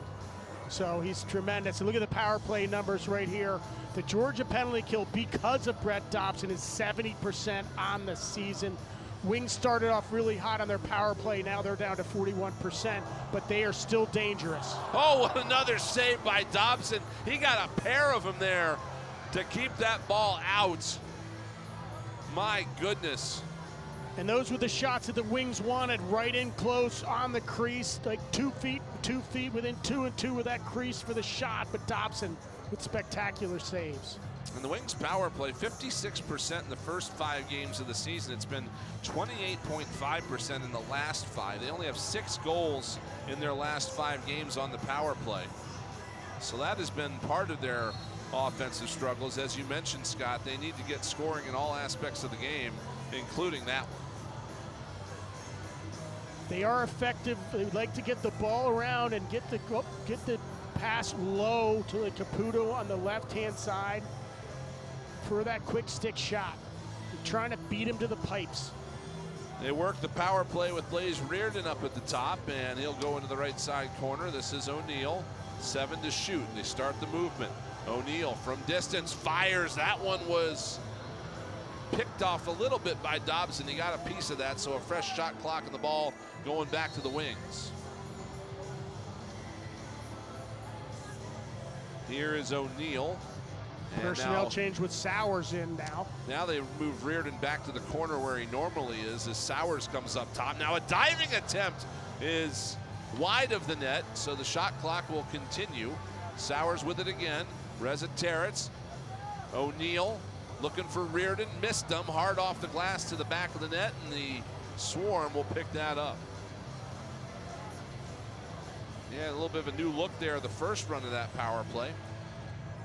So he's tremendous. And look at the power play numbers right here. The Georgia penalty kill because of Brett Dobson is 70% on the season. Wings started off really hot on their power play. Now they're down to 41%, but they are still dangerous. Oh, another save by Dobson. He got a pair of them there to keep that ball out. My goodness. And those were the shots that the Wings wanted, right in close on the crease, like 2 feet, within 2 and 2 with that crease for the shot, but Dobson with spectacular saves. And the Wings power play 56% in the first 5 games of the season. It's been 28.5% in the last 5. They only have 6 goals in their last 5 games on the power play. So that has been part of their offensive struggles. As you mentioned, Scott, they need to get scoring in all aspects of the game, including that one. They are effective. They like to get the ball around and get the pass low to the Caputo on the left-hand side for that quick stick shot. They're trying to beat him to the pipes. They work the power play with Blaze Reardon up at the top, and he'll go into the right side corner. This is O'Neill, 7 to shoot. They start the movement. O'Neill from distance fires. That one was picked off a little bit by Dobson. He got a piece of that, so a fresh shot clock and the ball going back to the Wings. Here is O'Neill. Personnel change with Sowers in now. Now they move Reardon back to the corner where he normally is as Sowers comes up top. Now a diving attempt is wide of the net, so the shot clock will continue. Sowers with it again. Reza Territz. O'Neill looking for Reardon, missed him, hard off the glass to the back of the net, and the Swarm will pick that up. Yeah, a little bit of a new look there, the first run of that power play.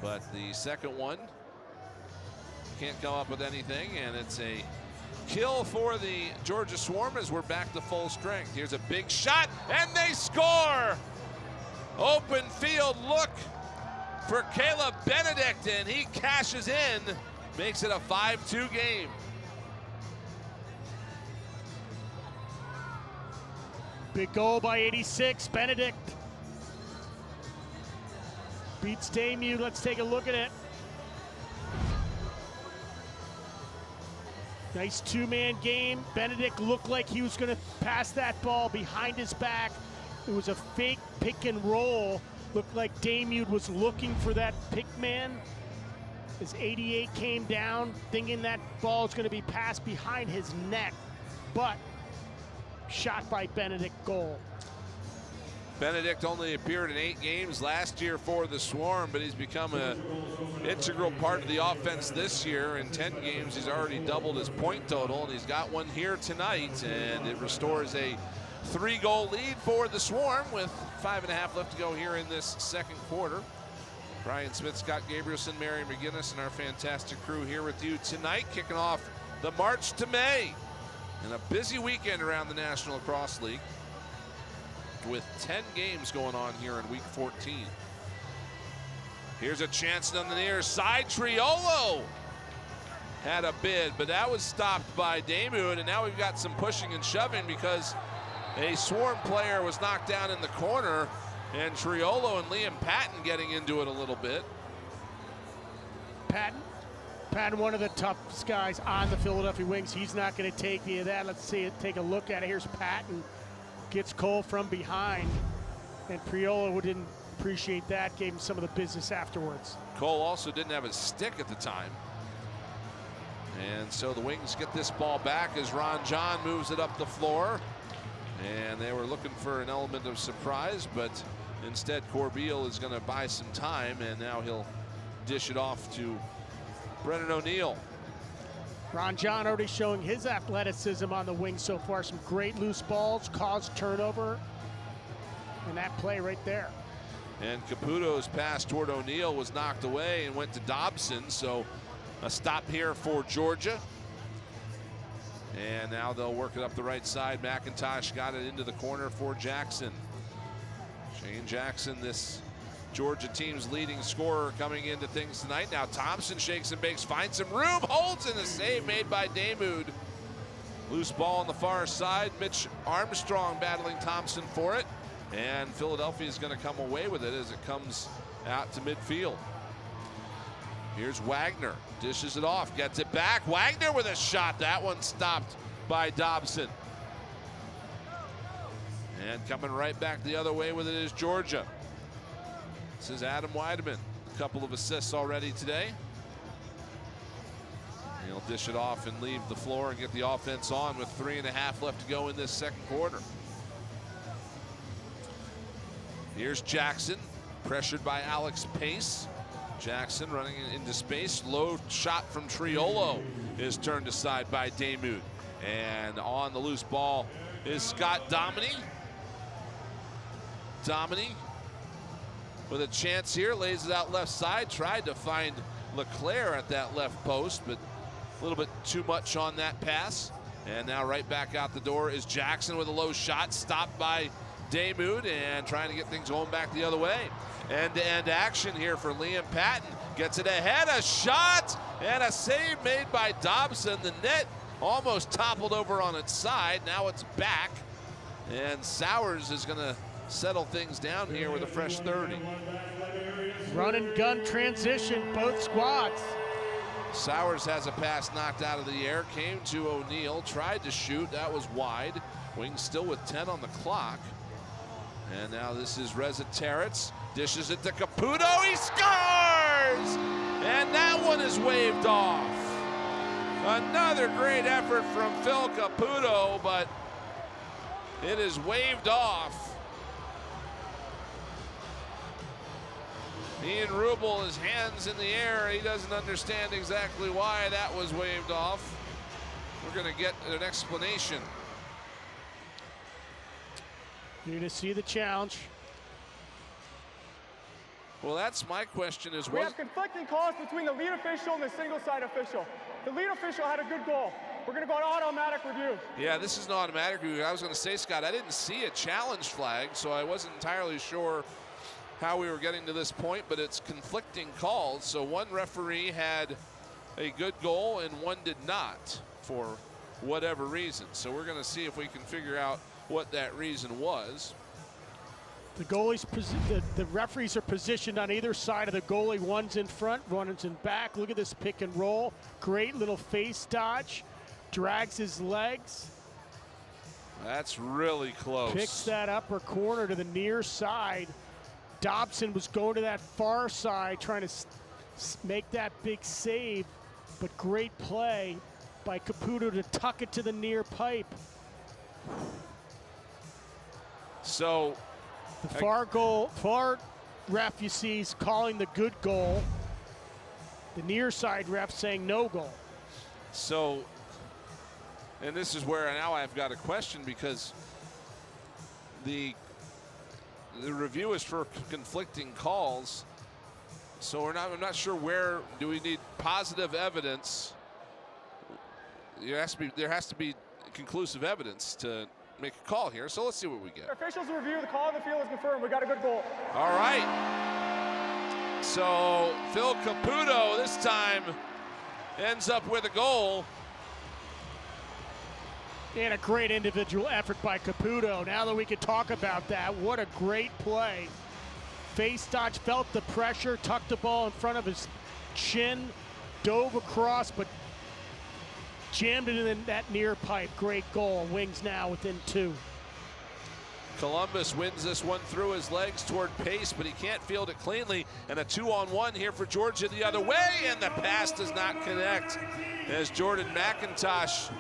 But the second one can't come up with anything, and it's a kill for the Georgia Swarm as we're back to full strength. Here's a big shot, and they score! Open field look for Caleb Benedict, and he cashes in, makes it a 5-2 game. Big goal by 86, Benedict. Beats Damu, let's take a look at it. Nice 2-man game. Benedict looked like he was gonna pass that ball behind his back. It was a fake pick and roll. Looked like Damu was looking for that pick man. As 88 came down, thinking that ball is gonna be passed behind his neck. But shot by Benedict, goal. Benedict only appeared in 8 games last year for the Swarm, but he's become an integral part of the offense this year. In 10 games, he's already doubled his point total, and he's got one here tonight, and it restores a 3-goal lead for the Swarm with 5.5 left to go here in this second quarter. Brian Smith, Scott Gabrielson, Mary McGinnis, and our fantastic crew here with you tonight, kicking off the March to May and a busy weekend around the National Lacrosse League, with 10 games going on here in week 14. Here's a chance on the near side. Triolo had a bid, but that was stopped by Damu, and now we've got some pushing and shoving because a Swarm player was knocked down in the corner, and Triolo and Liam Patton getting into it a little bit. Patton, one of the toughest guys on the Philadelphia Wings. He's not going to take any of that. Let's see it. Take a look at it. Here's Patton. Gets Cole from behind, and Priolo didn't appreciate that, gave him some of the business afterwards. Cole also didn't have his stick at the time. And so the Wings get this ball back as Ron John moves it up the floor. And they were looking for an element of surprise, but instead Corbeil is going to buy some time, and now he'll dish it off to Brennan O'Neill. Ron John already showing his athleticism on the wing so far. Some great loose balls, caused turnover, and that play right there. And Caputo's pass toward O'Neill was knocked away and went to Dobson, so a stop here for Georgia. And now they'll work it up the right side. McIntosh got it into the corner for Jackson. Shane Jackson, this Georgia team's leading scorer coming into things tonight. Now Thompson shakes and bakes, finds some room, holds in a save made by Damoud. Loose ball on the far side. Mitch Armstrong battling Thompson for it. And Philadelphia is going to come away with it as it comes out to midfield. Here's Wagner, dishes it off, gets it back. Wagner with a shot. That one stopped by Dobson. And coming right back the other way with it is Georgia. This is Adam Weideman. A couple of assists already today. He'll dish it off and leave the floor and get the offense on with 3.5 left to go in this second quarter. Here's Jackson, pressured by Alex Pace. Jackson running into space. Low shot from Triolo is turned aside by Damoud. And on the loose ball is Scott Dominy. Dominy with a chance here, lays it out left side. Tried to find LeClaire at that left post, but a little bit too much on that pass. And now right back out the door is Jackson with a low shot, stopped by Damoud and trying to get things going back the other way. End-to-end action here for Liam Patton. Gets it ahead, a shot, and a save made by Dobson. The net almost toppled over on its side. Now it's back, and Sowers is going to settle things down here with a fresh 30. Run and gun transition, both squads. Sowers has a pass knocked out of the air, came to O'Neal, tried to shoot, that was wide. Wings still with 10 on the clock. And now this is Reza Terrets, dishes it to Caputo, he scores! And that one is waved off. Another great effort from Phil Caputo, but it is waved off. Ian Rubel, his hands in the air. He doesn't understand exactly why that was waved off. We're going to get an explanation. You're going to see the challenge. Well, that's my question is, We have conflicting calls between the lead official and the single side official. The lead official had a good goal. We're going to go on automatic review. Yeah, this is an automatic review. I was going to say, Scott, I didn't see a challenge flag, so I wasn't entirely sure how we were getting to this point, but it's conflicting calls. So one referee had a good goal and one did not for whatever reason. So we're going to see if we can figure out what that reason was. The goalies, the referees are positioned on either side of the goalie. One's in front, one's in back. Look at this pick and roll. Great little face dodge. Drags his legs. That's really close. Picks that upper corner to the near side. Dobson was going to that far side trying to make that big save, but great play by Caputo to tuck it to the near pipe. So the far ref you see is calling the good goal. The near side ref saying no goal. So, and this is where now I've got a question, because the review is for conflicting calls. So I'm not sure where do we need positive evidence. There has to be conclusive evidence to make a call here. So let's see what we get. Officials review, the call on the field is confirmed. We got a good goal. All right. So Phil Caputo this time ends up with a goal. And a great individual effort by Caputo. Now that we can talk about that, what a great play. Face dodge, felt the pressure, tucked the ball in front of his chin, dove across, but jammed it in that near pipe. Great goal. Wings now within 2. Columbus wins this one through his legs toward Pace, but he can't field it cleanly. And a 2-on-1 here for Georgia the other way, and the pass does not connect as Jordan McIntosh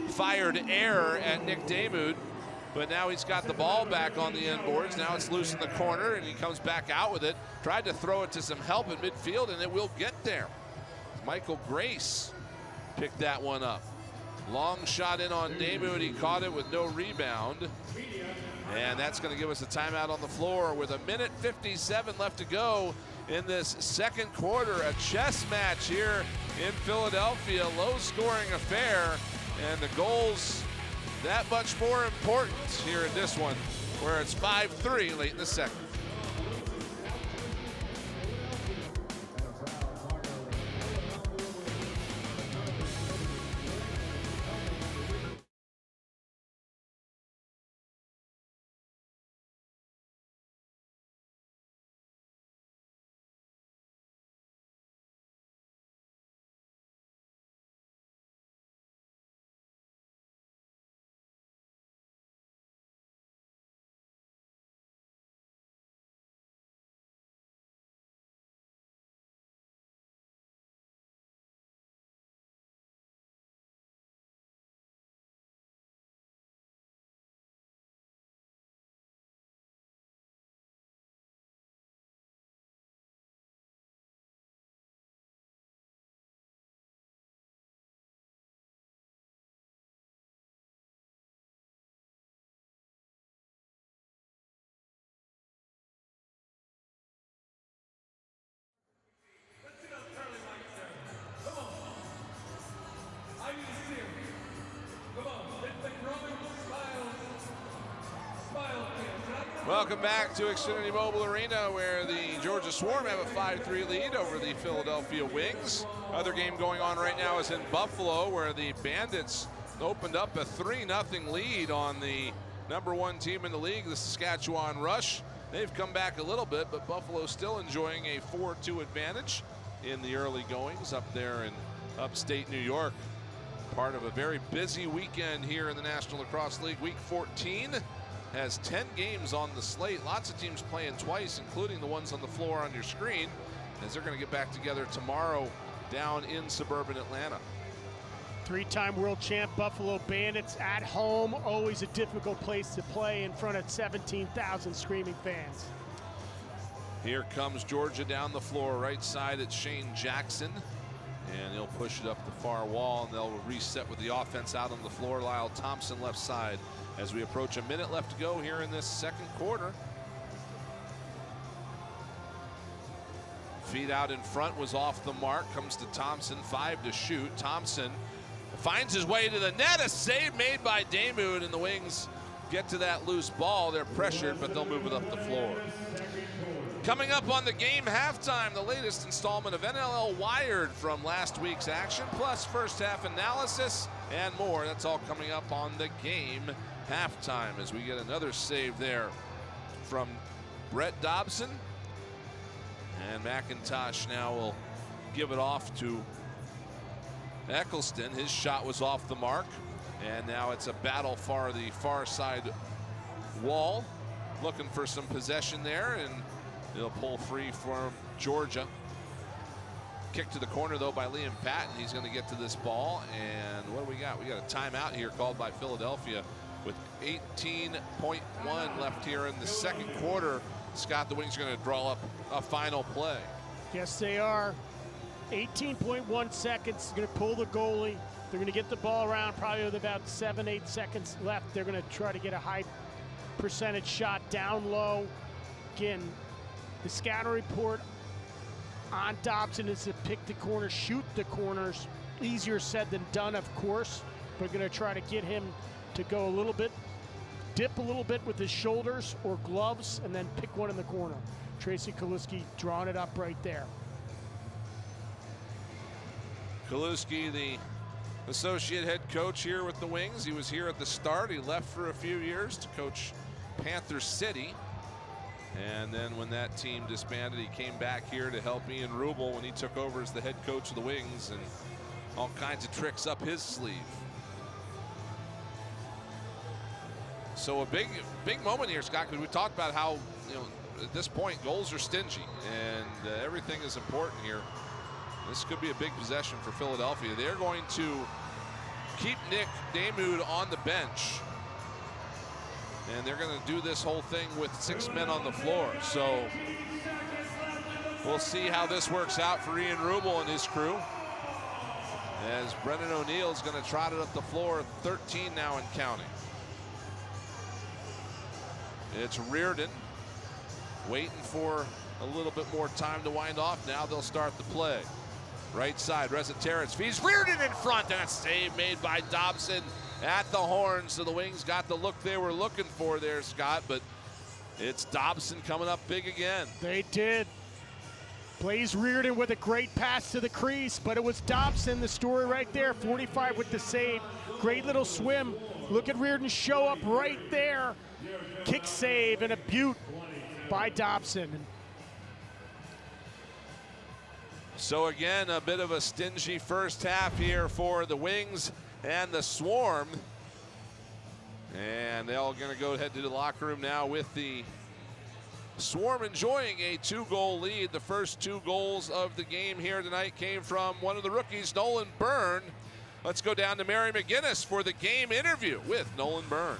fired error at Nick Damoud, but now he's got the ball back on the end boards. Now it's loose in the corner, and he comes back out with it. Tried to throw it to some help in midfield, and it will get there. Michael Grace picked that one up. Long shot in on Damoud. He caught it with no rebound. And that's going to give us a timeout on the floor with 1:57 left to go in this second quarter. A chess match here in Philadelphia. Low-scoring affair. And the goals that much more important here in this one, where it's 5-3 late in the second. Welcome back to Xfinity Mobile Arena, where the Georgia Swarm have a 5-3 lead over the Philadelphia Wings. Other game going on right now is in Buffalo, where the Bandits opened up a 3-0 lead on the #1 team in the league, the Saskatchewan Rush. They've come back a little bit, but Buffalo's still enjoying a 4-2 advantage in the early goings up there in upstate New York. Part of a very busy weekend here in the National Lacrosse League. Week 14 has 10 games on the slate. Lots of teams playing twice, including the ones on the floor on your screen, as they're going to get back together tomorrow down in suburban Atlanta. Three-time world champ Buffalo Bandits at home, always a difficult place to play in front of 17,000 screaming fans. Here comes Georgia down the floor, right side. It's Shane Jackson, and he'll push it up the far wall, and they'll reset with the offense out on the floor. Lyle Thompson left side as we approach a minute left to go here in this second quarter. Feed out in front was off the mark. Comes to Thompson, 5 to shoot. Thompson finds his way to the net. A save made by Damoud, and the Wings get to that loose ball. They're pressured, but they'll move it up the floor. Coming up on the game halftime, the latest installment of NLL Wired from last week's action, plus first half analysis and more. That's all coming up on the game halftime as we get another save there from Brett Dobson. And McIntosh now will give it off to Eccleston. His shot was off the mark, and now it's a battle for the far side wall, looking for some possession there, and they'll pull free for Georgia. Kick to the corner though by Liam Patton. He's going to get to this ball, and what do we got? We got a timeout here called by Philadelphia with 18.1 left here in the second quarter. Scott, the Wings are going to draw up a final play. Yes, they are. 18.1 seconds. Going to pull the goalie. They're going to get the ball around probably with about 7-8 seconds left. They're going to try to get a high percentage shot down low. Again, the scouting report on Dobson is to pick the corner, shoot the corners. Easier said than done, of course. We're going to try to get him to go a little bit, dip a little bit with his shoulders or gloves, and then pick one in the corner. Tracy Kaluski drawing it up right there. Kaluski, the associate head coach here with the Wings. He was here at the start. He left for a few years to coach Panther City. And then when that team disbanded, he came back here to help Ian Rubel when he took over as the head coach of the Wings, and all kinds of tricks up his sleeve. So a big moment here, Scott, because we talked about how, at this point, goals are stingy, and everything is important here. This could be a big possession for Philadelphia. They're going to keep Nick Damoud on the bench, and they're going to do this whole thing with 6 men on the floor. So we'll see how this works out for Ian Rubel and his crew, as Brendan O'Neill is going to trot it up the floor, 13 now and counting. It's Reardon waiting for a little bit more time to wind off. Now they'll start the play. Right side, Resetarits feeds Reardon in front, and a save made by Dobson at the horn. So the Wings got the look they were looking for there, Scott, but it's Dobson coming up big again. They did. Blaze Reardon with a great pass to the crease, but it was Dobson, the story right there. 45 with the save. Great little swim. Look at Reardon show up right there. Kick save and a beaut by Dobson. So again, a bit of a stingy first half here for the Wings and the Swarm. And they're all going to go head to the locker room now with the Swarm enjoying a 2-goal lead. The first 2 goals of the game here tonight came from one of the rookies, Nolan Byrne. Let's go down to Mary McGinnis for the game interview with Nolan Byrne.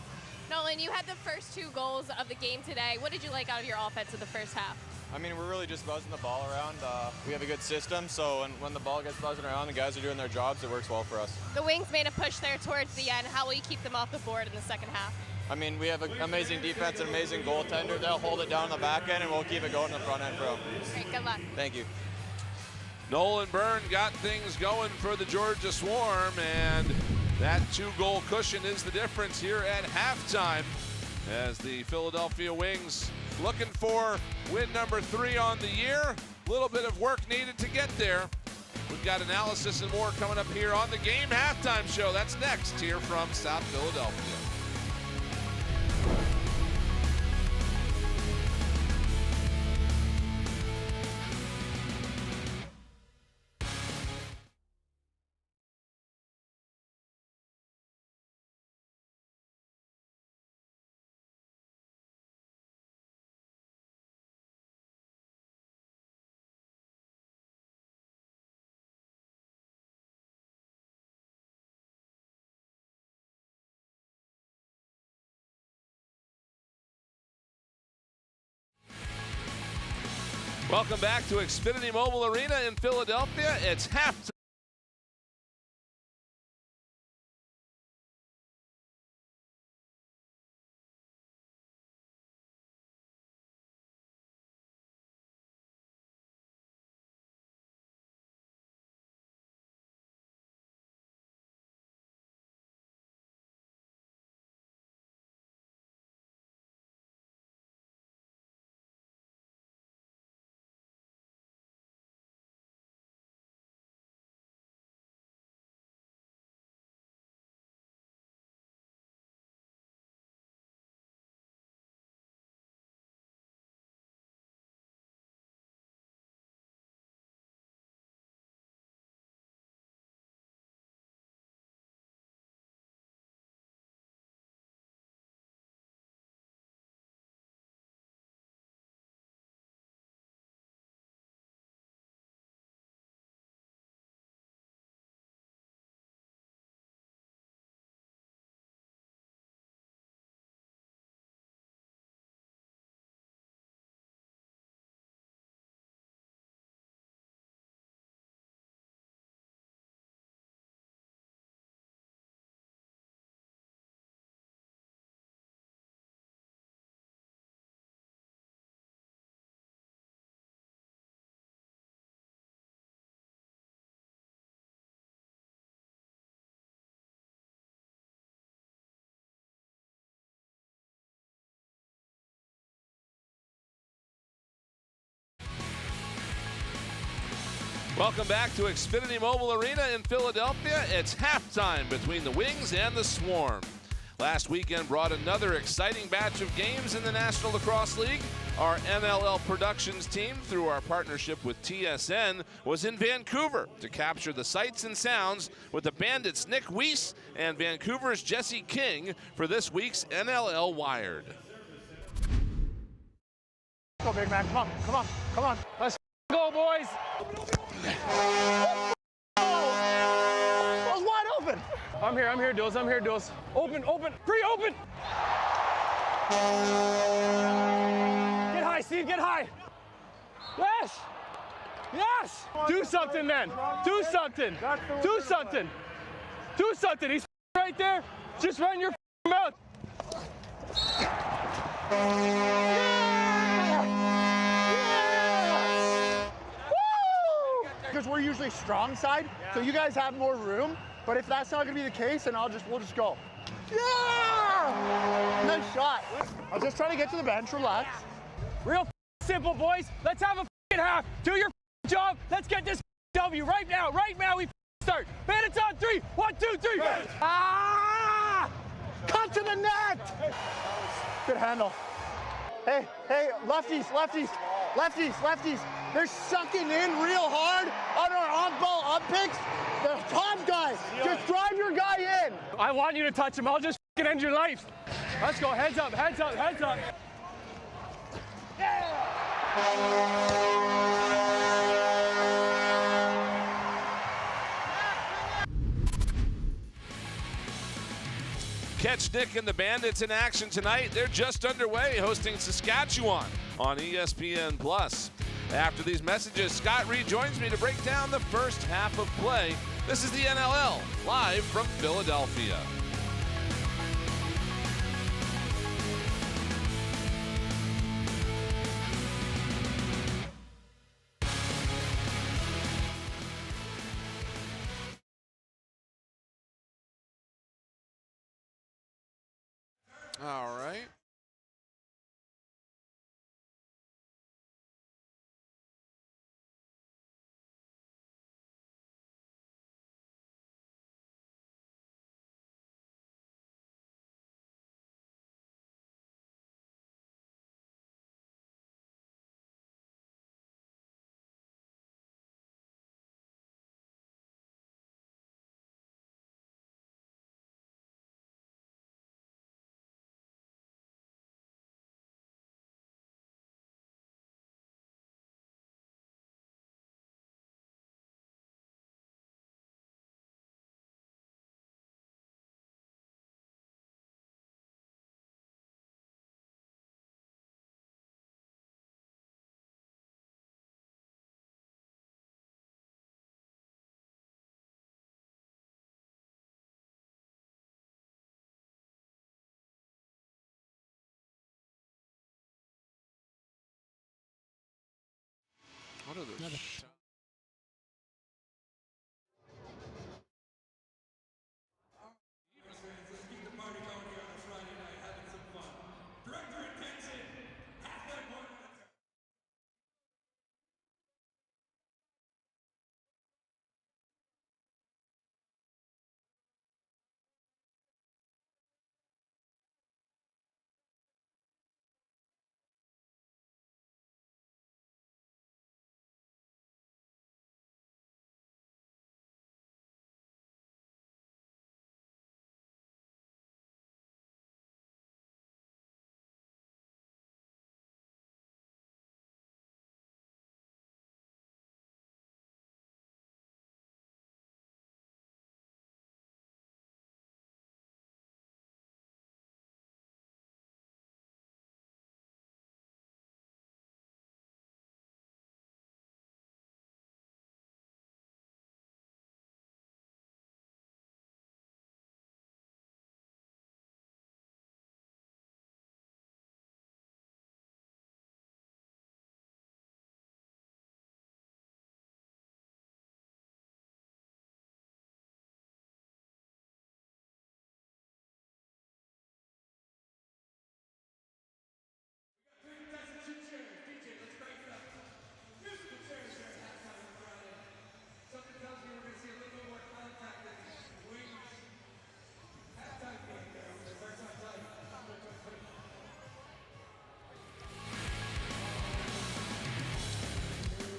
Nolan, you had the first 2 goals of the game today. What did you like out of your offense in the first half? I mean, we're really just buzzing the ball around. We have a good system, so when the ball gets buzzing around, the guys are doing their jobs, it works well for us. The Wings made a push there towards the end. How will you keep them off the board in the second half? I mean, we have an amazing defense, an amazing goaltender. They'll hold it down on the back end, and we'll keep it going in the front end for them. Great, good luck. Thank you. Nolan Byrne got things going for the Georgia Swarm, and that 2-goal cushion is the difference here at halftime. as the Philadelphia Wings looking for win number 3 on the year. A little bit of work needed to get there. We've got analysis and more coming up here on the Game Halftime Show. That's next here from South Philadelphia. Welcome back to Xfinity Mobile Arena in Philadelphia. It's halftime. Welcome back to Xfinity Mobile Arena in Philadelphia. It's halftime between the Wings and the Swarm. Last weekend brought another exciting batch of games in the National Lacrosse League. Our NLL Productions team, through our partnership with TSN, was in Vancouver to capture the sights and sounds with the Bandits' Nick Weiss and Vancouver's Jesse King for this week's NLL Wired. Go, big man. Come on, come on, come on. Let's go, boys. Oh, wide open. I'm here, Dills. I'm here, Dills. Open, open, free, open. Get high, Steve, get high. Yes, yes. Do something, then. Do something. Do something. Do something. He's right there. Just run your mouth. Because we're usually strong side, so you guys have more room. But if that's not gonna be the case, then we'll just go. Yeah! Nice shot. I was just trying to get to the bench, relax. Real simple, boys. Let's have a half. Do your job. Let's get this W right now. Right now we start. Bandits on 3. 1, 2, 3. Ah! Cut to the net! Good handle. Hey, lefties, lefties, lefties, lefties. They're sucking in real hard on our on-ball up-picks. The top guy, just drive your guy in. I want you to touch him. I'll just end your life. Let's go. Heads up, heads up, heads up. Catch Nick and the Bandits in action tonight. They're just underway hosting Saskatchewan on ESPN+. After these messages, Scott rejoins me to break down the first half of play. This is the NLL, live from Philadelphia. All right.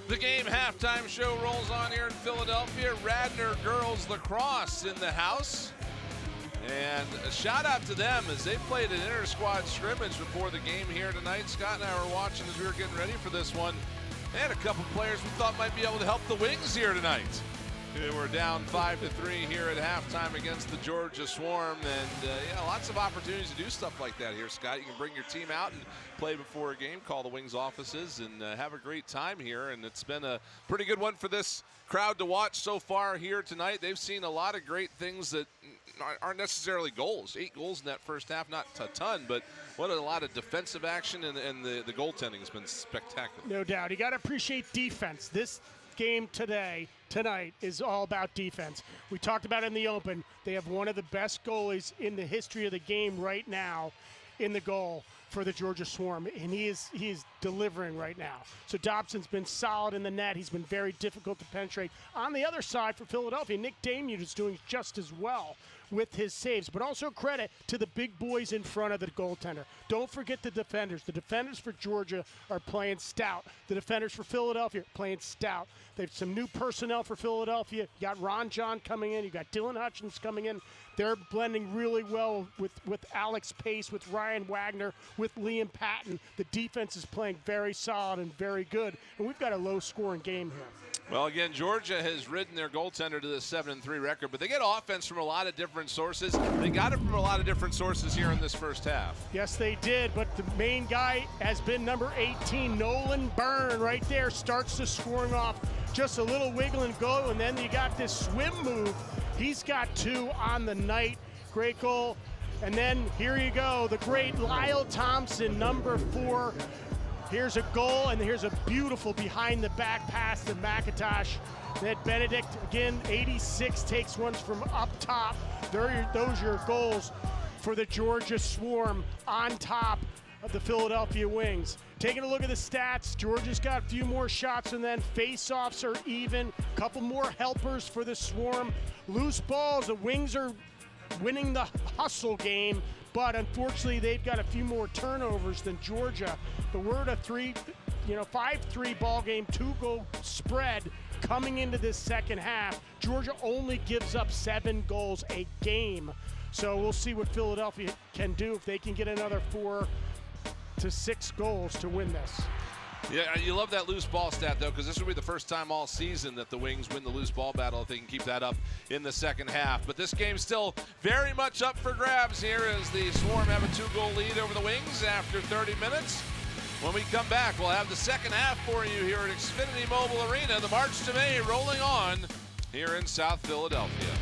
The game halftime show rolls on here in Philadelphia. Radnor girls lacrosse in the house. And a shout out to them as they played an inter-squad scrimmage before the game here tonight. Scott and I were watching as we were getting ready for this one. They had a couple players we thought might be able to help the Wings here tonight. They were down 5-3 here at halftime against the Georgia Swarm, and lots of opportunities to do stuff like that here, Scott. You can bring your team out and play before a game, call the Wings offices, and have a great time here. And it's been a pretty good one for this crowd to watch so far here tonight. They've seen a lot of great things that aren't necessarily goals. 8 goals in that first half, not a ton, but what a lot of defensive action, and the goaltending has been spectacular. No doubt. You got to appreciate defense. This game tonight is all about defense. We talked about it in the open. They have one of the best goalies in the history of the game right now in the goal for the Georgia Swarm, and he is delivering right now. So Dobson's been solid in the net. He's been very difficult to penetrate. On the other side for Philadelphia, Nick Damute is doing just as well with his saves, but also credit to the big boys in front of the goaltender. Don't forget the defenders. The defenders for Georgia are playing stout. The defenders for Philadelphia are playing stout. They have some new personnel for Philadelphia. You got Ron John coming in. You got Dylan Hutchins coming in. They're blending really well with Alex Pace, with Ryan Wagner, with Liam Patton. The defense is playing very solid and very good, and we've got a low-scoring game here. Well, again, Georgia has ridden their goaltender to the 7-3 record, but they get offense from a lot of different sources. They got it from a lot of different sources here in this first half. Yes, they did, but the main guy has been number 18, Nolan Byrne, right there, starts the scoring off. Just a little wiggle and go, and then you got this swim move. He's got 2 on the night. Great goal. And then here you go, the great Lyle Thompson, number 4. Here's a goal, and here's a beautiful behind-the-back pass to McIntosh. Then Benedict, again, 86, takes ones from up top. Those are your goals for the Georgia Swarm on top of the Philadelphia Wings. Taking a look at the stats, Georgia's got a few more shots, and then face-offs are even. A couple more helpers for the Swarm. Loose balls, the Wings are winning the hustle game, but unfortunately they've got a few more turnovers than Georgia. But we're at a 5-3 ball game, 2-goal spread coming into this second half. Georgia only gives up 7 goals a game. So we'll see what Philadelphia can do if they can get another 4 to 6 goals to win this. Yeah, you love that loose ball stat, though, because this will be the first time all season that the Wings win the loose ball battle if they can keep that up in the second half. But this game's still very much up for grabs here as the Swarm have a 2-goal lead over the Wings after 30 minutes. When we come back, we'll have the second half for you here at Xfinity Mobile Arena. The March to May rolling on here in South Philadelphia.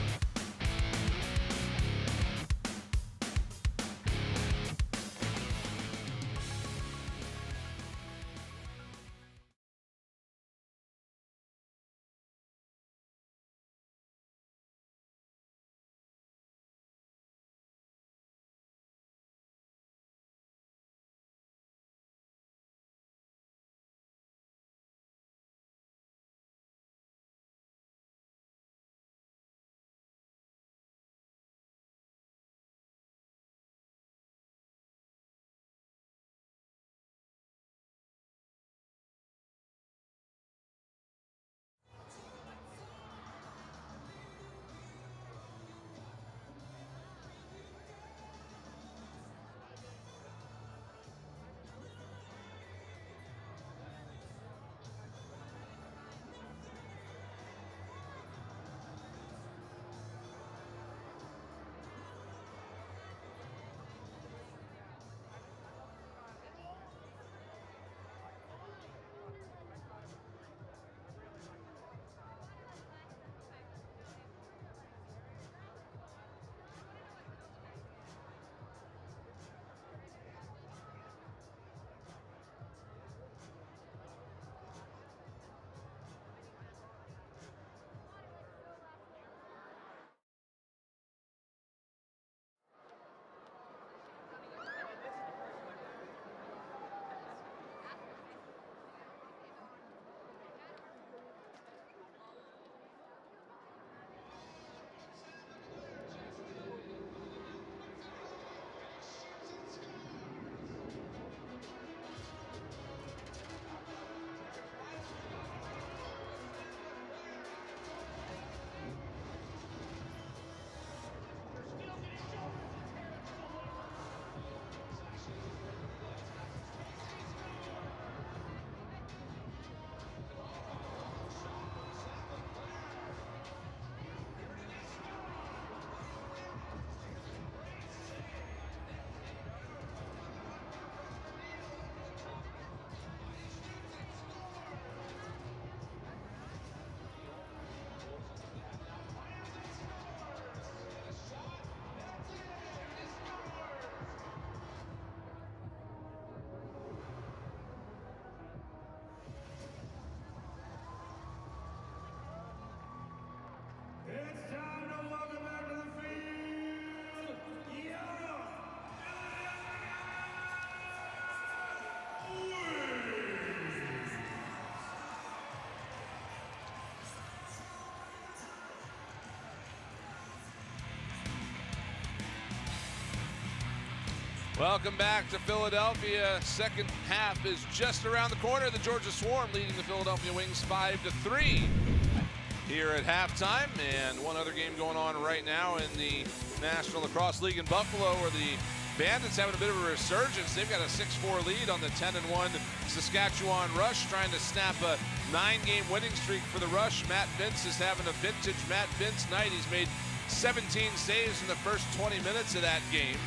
Welcome back to Philadelphia. Second half is just around the corner. The Georgia Swarm leading the Philadelphia Wings 5-3 here at halftime. And one other game going on right now in the National Lacrosse League in Buffalo, where the Bandits having a bit of a resurgence. They've got a 6-4 lead on the 10-1 Saskatchewan Rush, trying to snap a 9-game winning streak for the Rush. Matt Vince is having a vintage Matt Vince night. He's made 17 saves in the first 20 minutes of that game.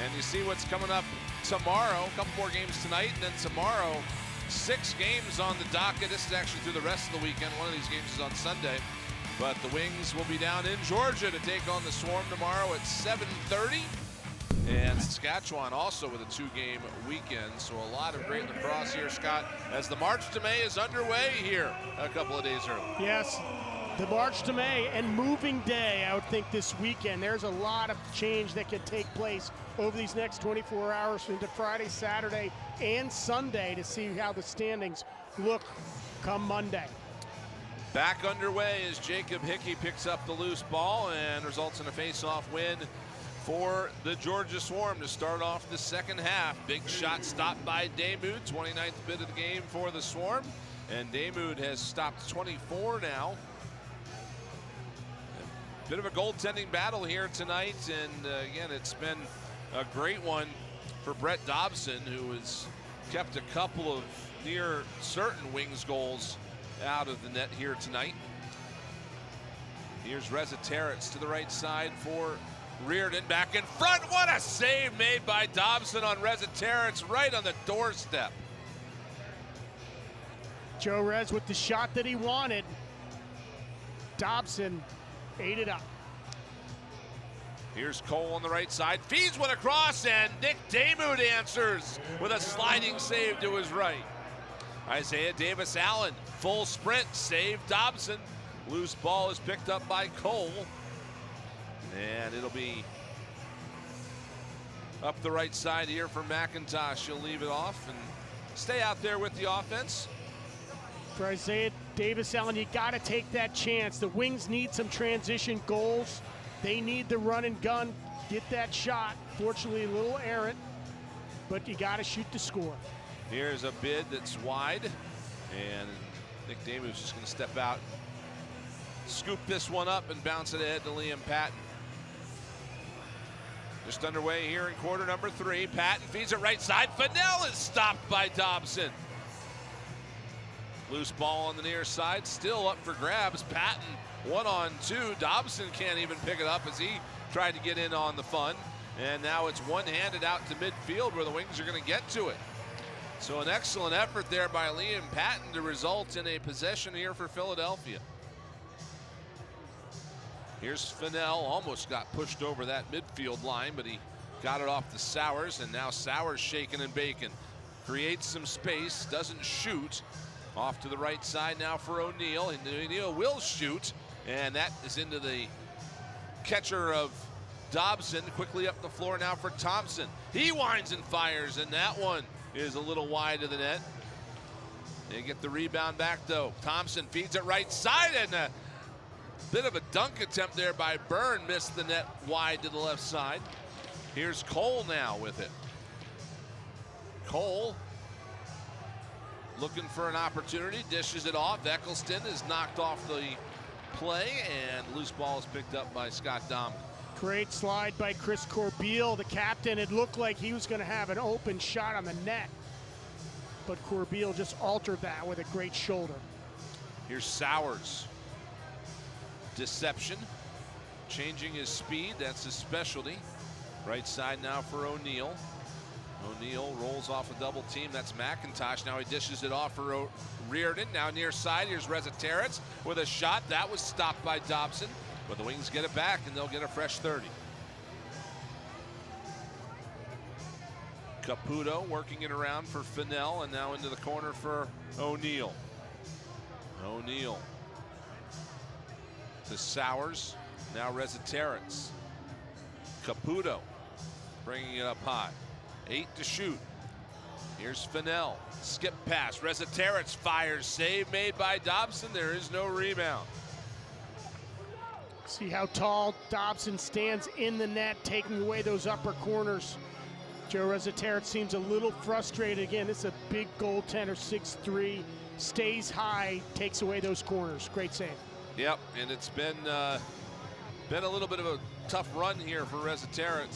And you see what's coming up tomorrow. A couple more games tonight, and then tomorrow, 6 games on the docket. This is actually through the rest of the weekend. One of these games is on Sunday. But the Wings will be down in Georgia to take on the Swarm tomorrow at 7:30. And Saskatchewan also with a 2-game weekend. So a lot of great lacrosse here, Scott, as the March to May is underway here a couple of days early. Yes, the March to May and moving day, I would think, this weekend. There's a lot of change that could take place over these next 24 hours into Friday, Saturday, and Sunday to see how the standings look come Monday. Back underway as Jacob Hickey picks up the loose ball and results in a face-off win for the Georgia Swarm to start off the second half. Big shot stopped by Damoud, 29th bid of the game for the Swarm. And Damoud has stopped 24 now. A bit of a goaltending battle here tonight, and again, it's been a great one for Brett Dobson, who has kept a couple of near certain Wings goals out of the net here tonight. Here's Reza Terrence to the right side for Reardon, back in front. What a save made by Dobson on Reza Terrence, right on the doorstep. Joe Rez with the shot that he wanted. Dobson ate it up. Here's Cole on the right side, feeds one across, and Nick Damoud answers with a sliding save to his right. Isaiah Davis-Allen, full sprint, save Dobson. Loose ball is picked up by Cole. And it'll be up the right side here for McIntosh. He'll leave it off and stay out there with the offense. For Isaiah Davis-Allen, you got to take that chance. The Wings need some transition goals. They need the run and gun, get that shot. Fortunately, a little errant, but you got to shoot to score. Here's a bid that's wide, and Nick Damoud's just going to step out, scoop this one up, and bounce it ahead to Liam Patton. Just underway here in quarter number 3. Patton feeds it right side. Fennell is stopped by Dobson. Loose ball on the near side, still up for grabs. Patton 1-on-2. Dobson can't even pick it up as he tried to get in on the fun. And now it's one-handed out to midfield where the Wings are going to get to it. So an excellent effort there by Liam Patton to result in a possession here for Philadelphia. Here's Fennell, almost got pushed over that midfield line, but he got it off to Sowers, and now Sowers shaking and baking. Creates some space, doesn't shoot. Off to the right side now for O'Neill, and O'Neill will shoot, and that is into the catcher of Dobson. Quickly up the floor now for Thompson. He winds and fires, and that one is a little wide of the net. They get the rebound back, though. Thompson feeds it right side, and a bit of a dunk attempt there by Byrne. Missed the net wide to the left side. Here's Cole now with it. Cole looking for an opportunity, dishes it off. Eccleston is knocked off the play, and loose ball is picked up by Scott Dominic. Great slide by Chris Corbeil, the captain. It looked like he was going to have an open shot on the net, but Corbeil just altered that with a great shoulder. Here's Sowers. Deception, changing his speed, that's his specialty. Right side now for O'Neill. O'Neill rolls off a double team, that's McIntosh. Now he dishes it off for Reardon. Now near side, here's Reza Terrence with a shot. That was stopped by Dobson, but the Wings get it back and they'll get a fresh 30. Caputo working it around for Fennell, and now into the corner for O'Neill. O'Neill to Sowers, now Reza Terrence. Caputo bringing it up high. 8 to shoot. Here's Fennell, skip pass. Reza Terrence fires, save made by Dobson. There is no rebound. See how tall Dobson stands in the net, taking away those upper corners. Joe Resetero seems a little frustrated. Again, this is a big goaltender, 6'3", stays high, takes away those corners. Great save. Yep, and it's been a little bit of a tough run here for Resetero.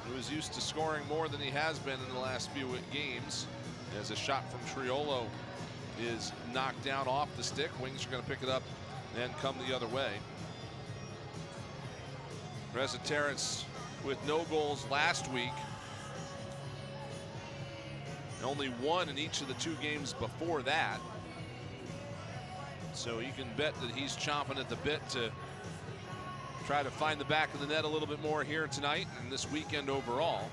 He was used to scoring more than he has been in the last few games. As a shot from Triolo is knocked down off the stick. Wings are going to pick it up and come the other way. Resetero with no goals last week. Only one in each of the 2 games before that. So you can bet that he's chomping at the bit to try to find the back of the net a little bit more here tonight and this weekend overall.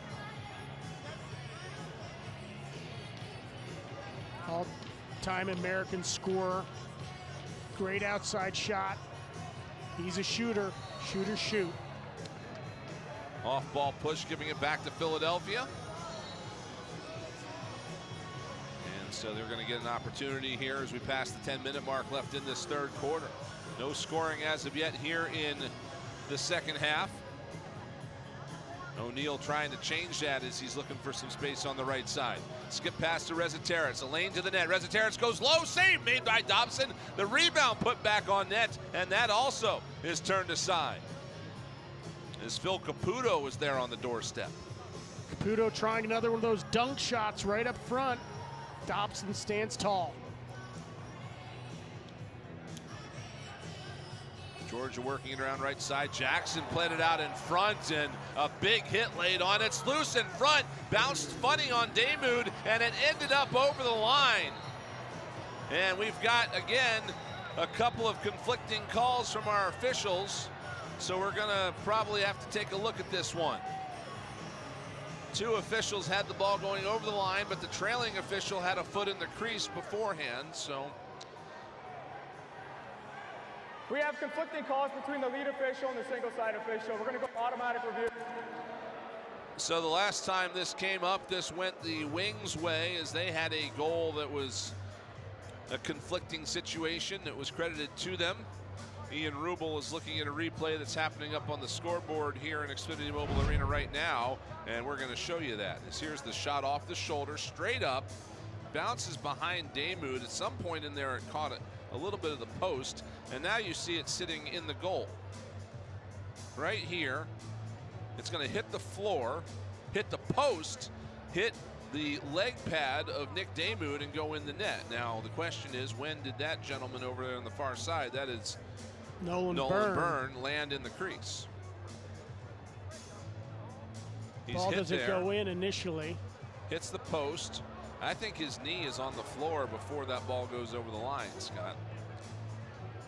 All-time American scorer. Great outside shot. He's a shooter. Shooter, shoot. Off-ball push, giving it back to Philadelphia. And so they're going to get an opportunity here as we pass the 10-minute mark left in this third quarter. No scoring as of yet here in the second half. O'Neill trying to change that as he's looking for some space on the right side. Skip pass to Resetero. A lane to the net. Resetero goes low. Save made by Dobson. The rebound put back on net, and that also is turned aside. As Phil Caputo was there on the doorstep. Caputo trying another one of those dunk shots right up front. Dobson stands tall. Georgia working it around right side. Jackson played it out in front, and a big hit laid on. It's loose in front. Bounced funny on Damoud, and it ended up over the line. And we've got, again, a couple of conflicting calls from our officials. So we're going to probably have to take a look at this one. 2 officials had the ball going over the line, but the trailing official had a foot in the crease beforehand. So We have conflicting calls between the lead official and the single side official. We're going to go automatic review. So the last time this came up, this went the Wings' way as they had a goal that was a conflicting situation that was credited to them. Ian Rubel is looking at a replay that's happening up on the scoreboard here in Xfinity Mobile Arena right now, and we're going to show you that. Here's the shot off the shoulder, straight up, bounces behind Damoud. At some point in there, it caught a little bit of the post, and now you see it sitting in the goal. Right here, it's going to hit the floor, hit the post, hit the leg pad of Nick Damoud and go in the net. Now, the question is, when did that gentleman over there on the far side, that is Nolan Byrne, land in the crease? He's ball hit doesn't there, go in initially. hits the post. I think his knee is on the floor before that ball goes over the line, Scott.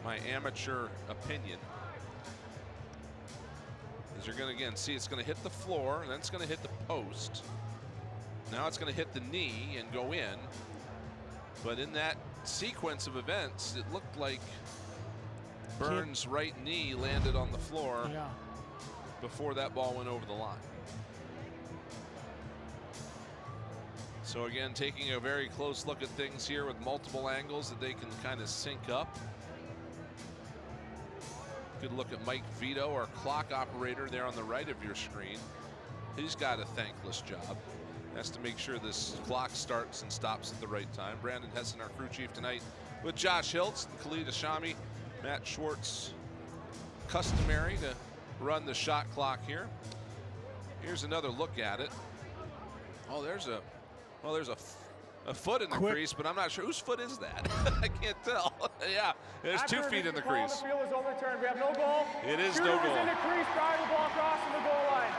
My amateur opinion. As you're going to, again, see it's going to hit the floor, and then it's going to hit the post. Now it's going to hit the knee and go in. But in that sequence of events, it looked like Burns' right knee landed on the floor before that ball went over the line. So again, taking a very close look at things here with multiple angles that they can kind of sync up. Good look at Mike Vito, our clock operator there on the right of your screen. He's got a thankless job. Has to make sure this clock starts and stops at the right time. Brandon Hessen, our crew chief tonight, with Josh Hiltz and Khalid Ashami. Matt Schwartz, customary to run the shot clock here. Here's another look at it. Oh, there's a foot in the crease, but I'm not sure whose foot is that. I can't tell. Yeah, there's 2 feet in the crease. The field is overturned. We have no goal. It is Shooter no goal. was in the crease prior to the ball crossing the goal line.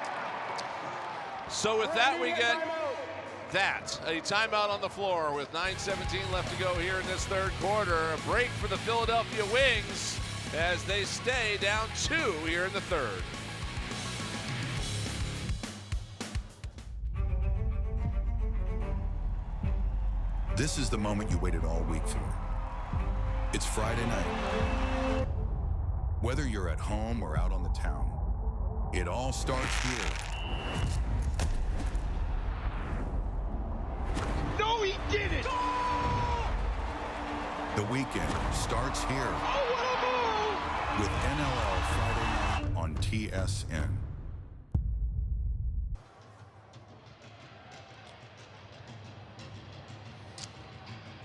So with that, we get a timeout on the floor with 9:17 left to go here in this third quarter. A break for the Philadelphia Wings as they stay down 2 here in the third. This is the moment you waited all week for. It's Friday night. Whether you're at home or out on the town, it all starts here. No, he didn't! The weekend starts here Oh, what a move! with NLL Friday night on TSN.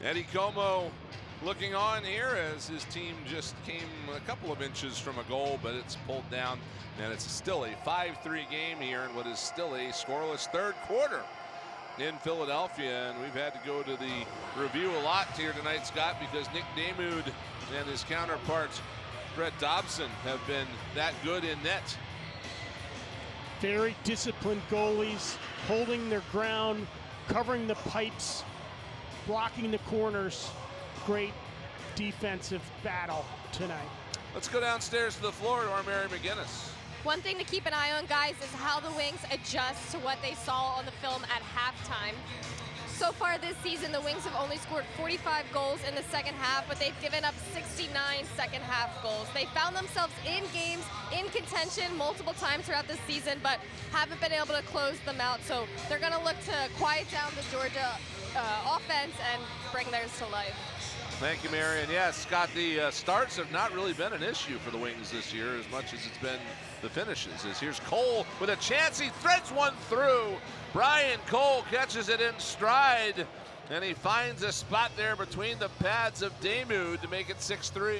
Eddie Como looking on here as his team just came a couple of inches from a goal, but it's pulled down, and it's still a 5-3 game here in what is still a scoreless third quarter in Philadelphia. And we've had to go to the review a lot here tonight, Scott, because Nick Damoud and his counterpart Brett Dobson have been that good in net. Very disciplined goalies, holding their ground, covering the pipes, blocking the corners. Great defensive battle tonight. Let's go downstairs to the floor to our Mary McGinnis. One thing to keep an eye on, guys, is how the Wings adjust to what they saw on the film at halftime. So far this season, the Wings have only scored 45 goals in the second half, but they've given up 69 second half goals. They found themselves in games, in contention multiple times throughout this season, but haven't been able to close them out. So they're going to look to quiet down the Georgia offense and bring theirs to life. Thank you, Mary. And yes, Scott, the starts have not really been an issue for the Wings this year as much as it's been the finishes. As here's Cole with a chance. He threads one through. Brian Cole catches it in stride, and he finds a spot there between the pads of Damoud to make it 6-3.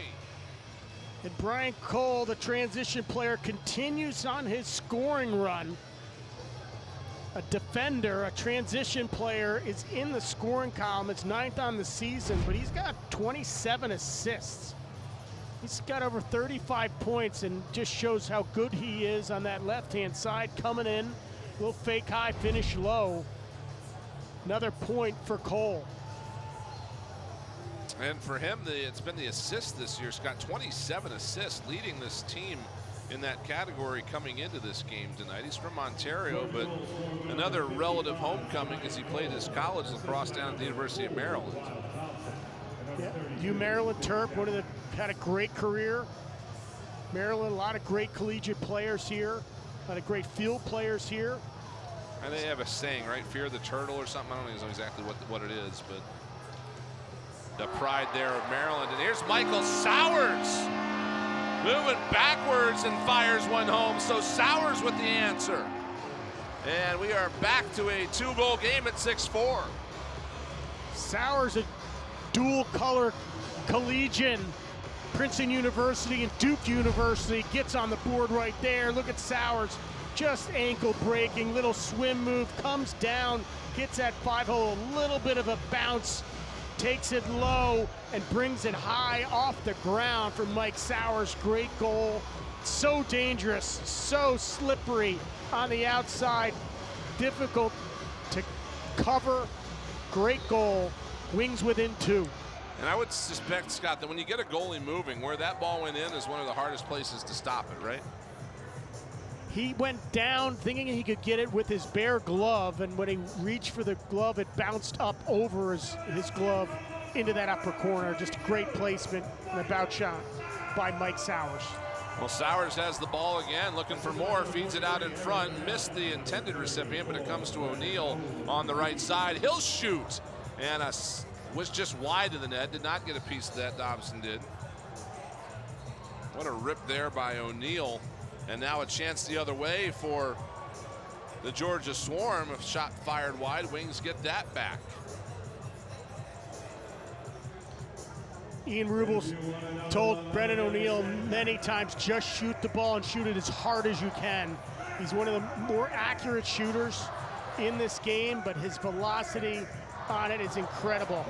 And Brian Cole, the transition player, continues on his scoring run. A defender, a transition player, is in the scoring column. It's 9th on the season, but he's got 27 assists. He's got over 35 points and just shows how good he is on that left-hand side, coming in. Little fake high, finish low. Another point for Cole. And for him, it's been the assist this year. He's got 27 assists, leading this team in that category coming into this game tonight. He's from Ontario, but another relative homecoming as he played his college lacrosse down at the University of Maryland. Yeah, Maryland Terp, had a great career. Maryland, a lot of great collegiate players here, a lot of great field players here. And they have a saying, right? Fear the turtle or something. I don't know exactly what it is, but the pride there of Maryland. And here's Michael Sowers moving backwards and fires one home. So Sowers with the answer. And we are back to a 2-goal game at 6-4. Sowers, a dual color collegian. Princeton University and Duke University, gets on the board right there. Look at Sowers, just ankle breaking, little swim move, comes down, gets that 5-hole, a little bit of a bounce, takes it low and brings it high off the ground for Mike Sowers. Great goal. So dangerous, so slippery on the outside, difficult to cover. Great goal. Wings within 2. And I would suspect, Scott, that when you get a goalie moving, where that ball went in is one of the hardest places to stop it, right? He went down thinking he could get it with his bare glove, and when he reached for the glove, it bounced up over his glove into that upper corner. Just a great placement and a bout shot by Mike Sowers. Well, Sowers has the ball again, looking for more, feeds it out in front, missed the intended recipient, but it comes to O'Neill on the right side. He'll shoot, and was just wide of the net, did not get a piece of that. Dobson did. What a rip there by O'Neill. And now a chance the other way for the Georgia Swarm. A shot fired wide, Wings get that back. Ian Rubles told Brendan O'Neill many times, just shoot the ball and shoot it as hard as you can. He's one of the more accurate shooters in this game, but his velocity on it is incredible.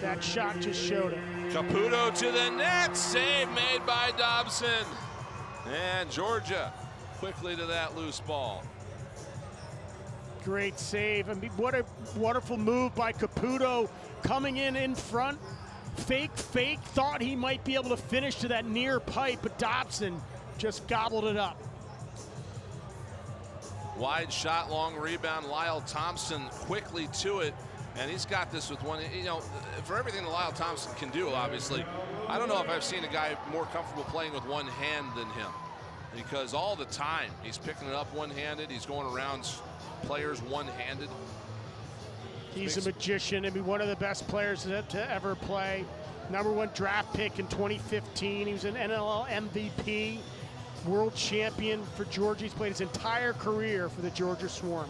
That shot just showed it. Caputo to the net, save made by Dobson. And Georgia quickly to that loose ball. Great save. I mean, what a wonderful move by Caputo, coming in front. Fake, thought he might be able to finish to that near pipe, but Dobson just gobbled it up. Wide shot, long rebound. Lyle Thompson quickly to it. And he's got this with one, for everything that Lyle Thompson can do, obviously. I don't know if I've seen a guy more comfortable playing with one hand than him, because all the time he's picking it up one-handed. He's going around players one-handed. He's a magician. I mean, one of the best players to ever play. #1 draft pick in 2015. He was an NLL MVP, world champion for Georgia. He's played his entire career for the Georgia Swarm.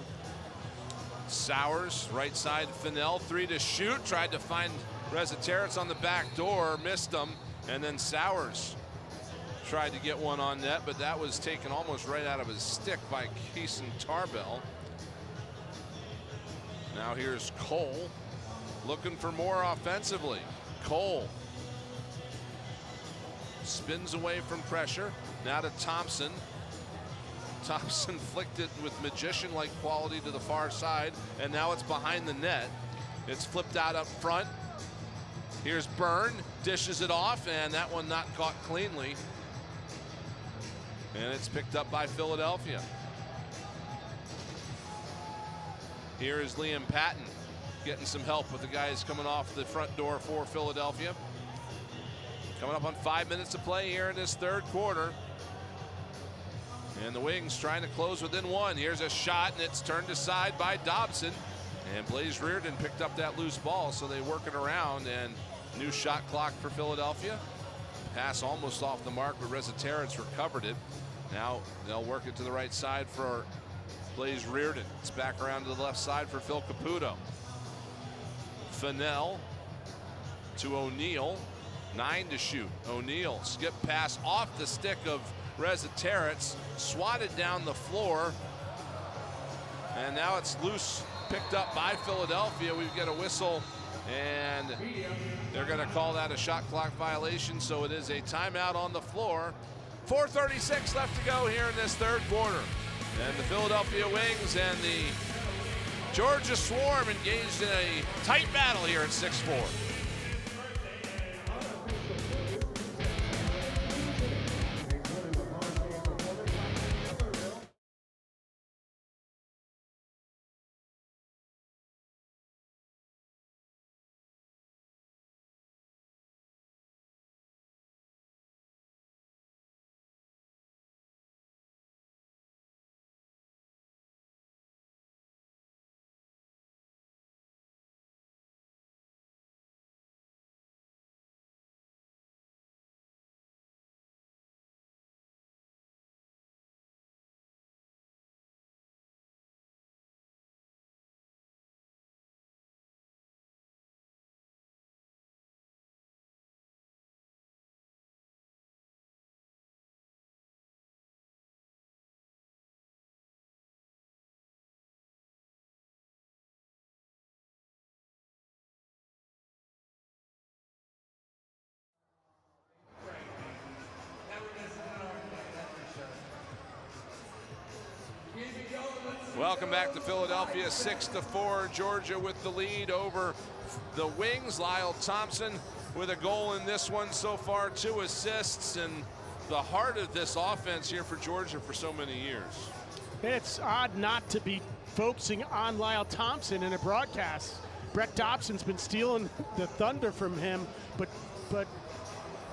Sowers, right side, Fennell, 3 to shoot. Tried to find Rezzaterets on the back door, missed them, and then Sowers tried to get one on net, but that was taken almost right out of his stick by Keeson Tarbell. Now here's Cole looking for more offensively. Cole spins away from pressure. Now to Thompson. Thompson flicked it with magician-like quality to the far side, and now it's behind the net. It's flipped out up front. Here's Byrne, dishes it off, and that one not caught cleanly. And it's picked up by Philadelphia. Here is Liam Patton getting some help with the guys coming off the front door for Philadelphia. Coming up on 5 minutes to play here in this third quarter. And the Wings trying to close within one. Here's a shot, and it's turned aside by Dobson. And Blaze Reardon picked up that loose ball, so they work it around, and new shot clock for Philadelphia. Pass almost off the mark, but Rezzaterets recovered it. Now they'll work it to the right side for Blaze Reardon. It's back around to the left side for Phil Caputo. Fennell to O'Neal. 9 to shoot. O'Neal skip pass off the stick of Rezzaterets, swatted down the floor, and now it's loose, picked up by Philadelphia. We get a whistle, and they're going to call that a shot clock violation, so it is a timeout on the floor. 4:36 left to go here in this third quarter, and the Philadelphia Wings and the Georgia Swarm engaged in a tight battle here at 6-4. Welcome back to Philadelphia. 6-4, Georgia with the lead over the Wings. Lyle Thompson with a goal in this one so far, 2 assists, and the heart of this offense here for Georgia for so many years. It's odd not to be focusing on Lyle Thompson in a broadcast. Brett Dobson's been stealing the thunder from him, but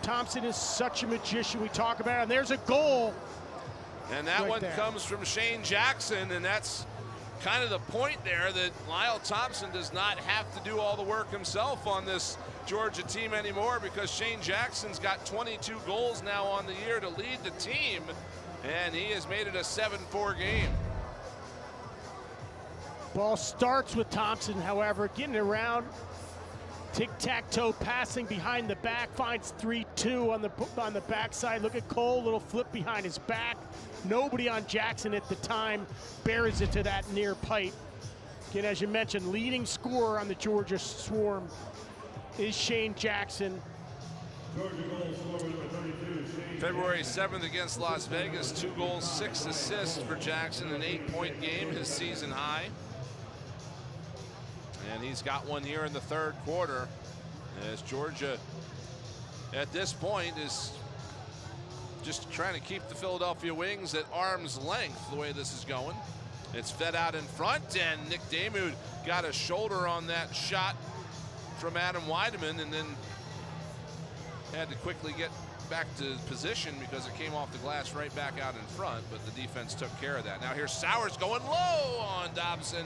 Thompson is such a magician. We talk about it, and there's a goal. And that right one there comes from Shane Jackson, and that's kind of the point there, that Lyle Thompson does not have to do all the work himself on this Georgia team anymore, because Shane Jackson's got 22 goals now on the year to lead the team, and he has made it a 7-4 game. Ball starts with Thompson, however, getting around. Tic-tac-toe passing behind the back, finds 3-2 on the backside. Look at Cole, little flip behind his back. Nobody on Jackson at the time, buries it to that near pipe. Again, as you mentioned, leading scorer on the Georgia Swarm is Shane Jackson. February 7th against Las Vegas, 2 goals, 6 assists for Jackson, an 8-point game, his season high. And he's got one here in the third quarter, as Georgia at this point is just trying to keep the Philadelphia Wings at arm's length the way this is going. It's fed out in front, and Nick Damude got a shoulder on that shot from Adam Weideman, and then had to quickly get back to position because it came off the glass right back out in front, but the defense took care of that. Now here's Sowers going low on Dobson,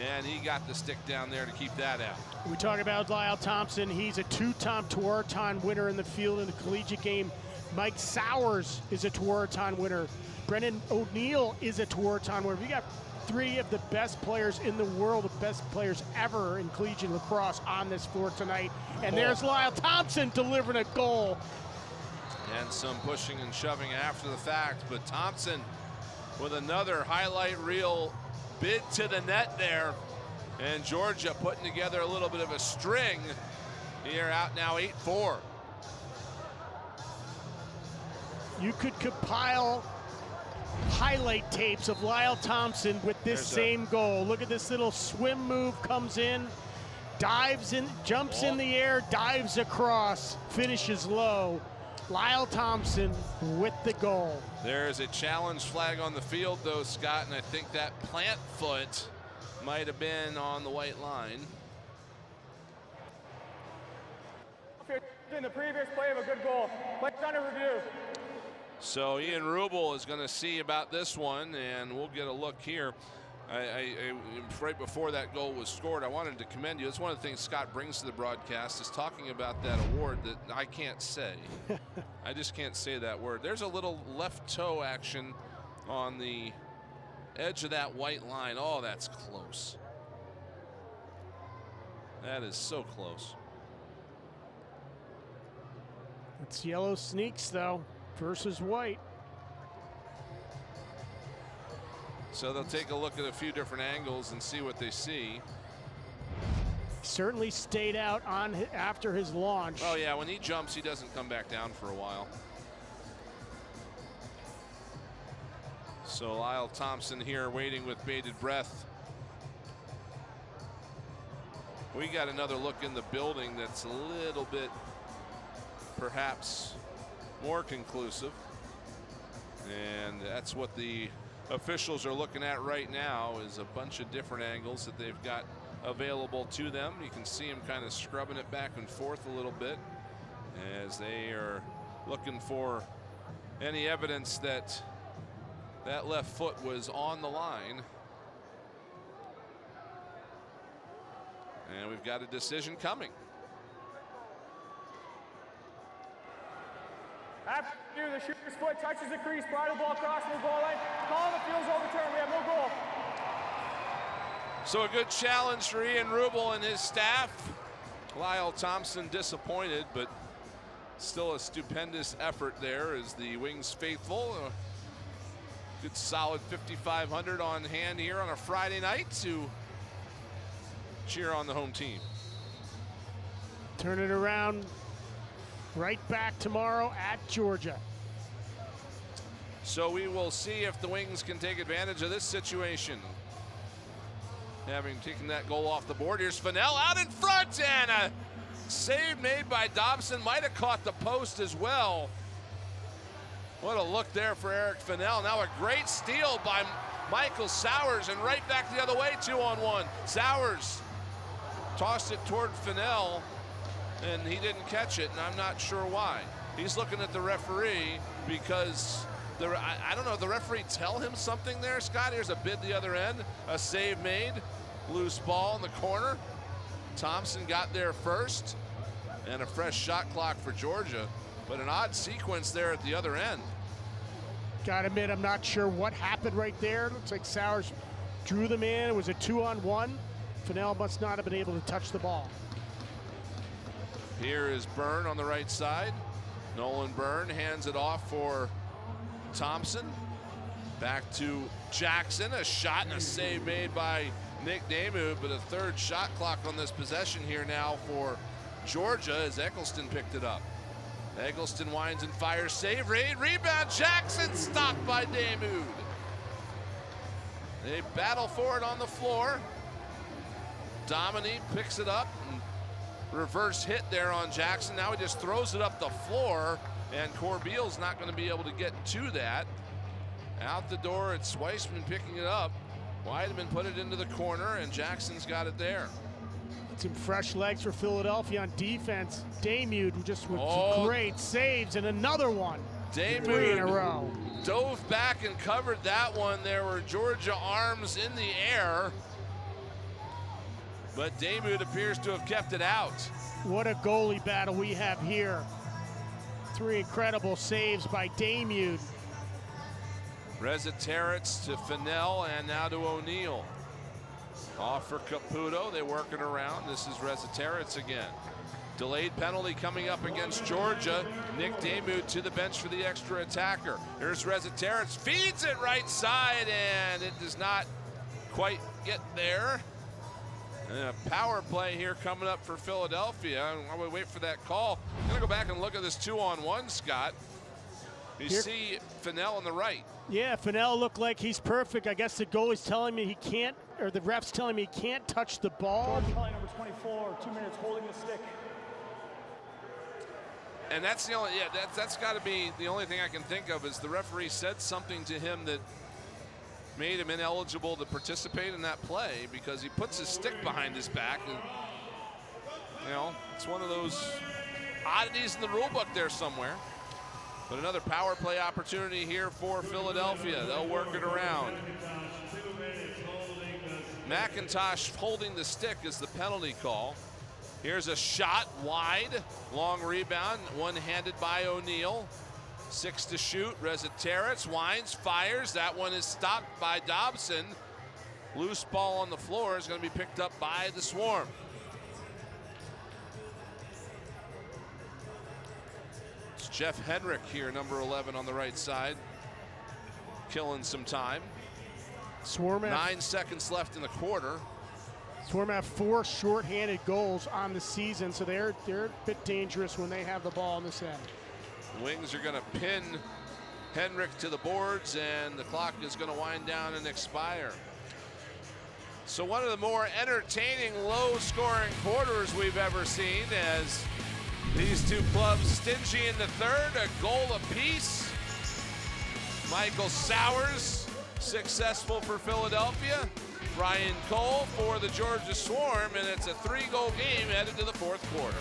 and he got the stick down there to keep that out. We talk about Lyle Thompson. He's a 2-time Tewaaraton winner in the field in the collegiate game. Mike Sowers is a Tewaaraton winner. Brennan O'Neal is a Tewaaraton winner. We got three of the best players in the world, the best players ever in collegiate lacrosse on this floor tonight. And there's Lyle Thompson delivering a goal. And some pushing and shoving after the fact, but Thompson with another highlight reel bid to the net there. And Georgia putting together a little bit of a string here, out now 8-4. You could compile highlight tapes of Lyle Thompson with this same goal. Look at this little swim move, comes in, dives in, jumps in the air, dives across, finishes low. Lyle Thompson with the goal. There's a challenge flag on the field though, Scott, and I think that plant foot might have been on the white line. In the previous play of a good goal. Play's under review. So Ian Rubel is going to see about this one, and we'll get a look here. Right before that goal was scored, I wanted to commend you. It's one of the things Scott brings to the broadcast, is talking about that award that I can't say. I just can't say that word. There's a little left toe action on the edge of that white line. Oh, that's close. That is so close. It's yellow sneaks, though, versus white. So they'll take a look at a few different angles and see what they see. Certainly stayed out on after his launch. Oh yeah, when he jumps, he doesn't come back down for a while. So Lyle Thompson here waiting with bated breath. We got another look in the building that's a little bit perhaps more conclusive. And that's what the officials are looking at right now, is a bunch of different angles that they've got available to them. You can see them kind of scrubbing it back and forth a little bit as they are looking for any evidence that that left foot was on the line. And we've got a decision coming. After the shooter's foot touches the crease, prior to the ball crossing the goal line, call the field's overturned. We have no goal. So a good challenge for Ian Rubel and his staff. Lyle Thompson disappointed, but still a stupendous effort there as the Wings faithful. A good solid 5,500 on hand here on a Friday night to cheer on the home team. Turn it around. Right back tomorrow at Georgia. So we will see if the Wings can take advantage of this situation. Having taken that goal off the board, here's Fennell out in front, and a save made by Dobson. Might have caught the post as well. What a look there for Eric Fennell. Now a great steal by Michael Sowers, and right back the other way, 2-on-1. Sowers tossed it toward Fennell, and he didn't catch it, and I'm not sure why. He's looking at the referee because I don't know, the referee tell him something there, Scott? Here's a bid the other end, a save made, loose ball in the corner. Thompson got there first, and a fresh shot clock for Georgia, but an odd sequence there at the other end. Gotta admit, I'm not sure what happened right there. Looks like Sowers drew them in. It was a 2-on-1. Fennell must not have been able to touch the ball. Here is Byrne on the right side. Nolan Byrne hands it off for Thompson. Back to Jackson. A shot and a save made by Nick Damu, but a third shot clock on this possession here now for Georgia as Eggleston picked it up. Eggleston winds and fires, save, rebound, Jackson stopped by Damu. They battle for it on the floor. Dominique picks it up, and reverse hit there on Jackson. Now he just throws it up the floor, and Corbeil's not going to be able to get to that. Out the door, it's Weissman picking it up. Weideman put it into the corner, and Jackson's got it there. Some fresh legs for Philadelphia on defense. Damude just with great saves, and another one. Damude 3 in a row. Dove back and covered that one. There were Georgia arms in the air, but Damude appears to have kept it out. What a goalie battle we have here. 3 incredible saves by Damude. Rezateritz to Fennell and now to O'Neal. Off for Caputo, they work it around. This is Rezateritz again. Delayed penalty coming up against Georgia. Nick Damu to the bench for the extra attacker. Here's Rezateritz, feeds it right side, and it does not quite get there. And a power play here coming up for Philadelphia. While we wait for that call, I'm gonna go back and look at this 2-on-1, Scott. You see Fennell on the right. Yeah, Fennell looked like he's perfect. I guess the goalie's telling me he can't, or the ref's telling me he can't touch the ball. Number 24, 2 minutes holding the stick. And that's the only, that's got to be the only thing I can think of is the referee said something to him that made him ineligible to participate in that play because he puts his stick behind his back. And, you know, it's one of those oddities in the rule book there somewhere. But another power play opportunity here for Philadelphia. They'll work it around. McIntosh holding the stick is the penalty call. Here's a shot wide, long rebound, one-handed by O'Neal. 6 to shoot, Rezateritz winds, fires. That one is stopped by Dobson. Loose ball on the floor is going to be picked up by the Swarm. It's Jeff Henrik here, number 11 on the right side, killing some time. Swarm 9 seconds left in the quarter. Swarm have 4 shorthanded goals on the season, so they're a bit dangerous when they have the ball on this end. Wings are going to pin Henrik to the boards, and the clock is going to wind down and expire. So one of the more entertaining low-scoring quarters we've ever seen as these two clubs stingy in the third, a goal apiece. Michael Sowers successful for Philadelphia. Ryan Cole for the Georgia Swarm, and it's a 3-goal game headed to the 4th quarter.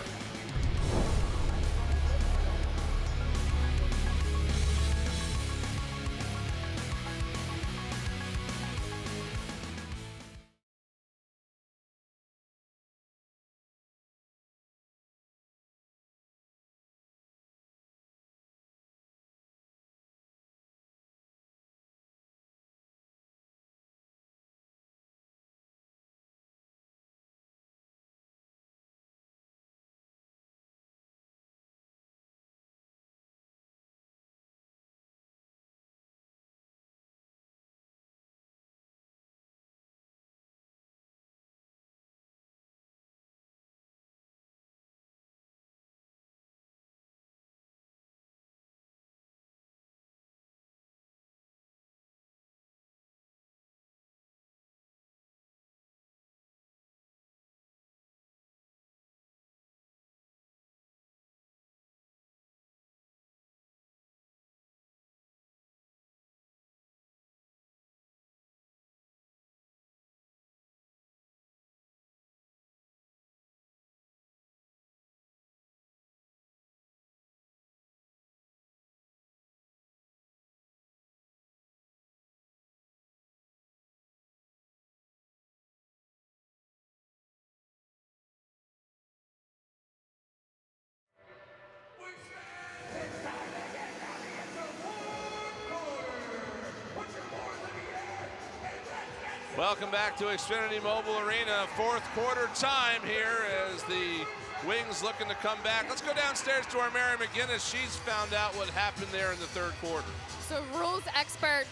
Welcome back to Xfinity Mobile Arena. 4th quarter time here as the Wings looking to come back. Let's go downstairs to our Mary McGinnis. She's found out what happened there in the 3rd quarter. So rules expert,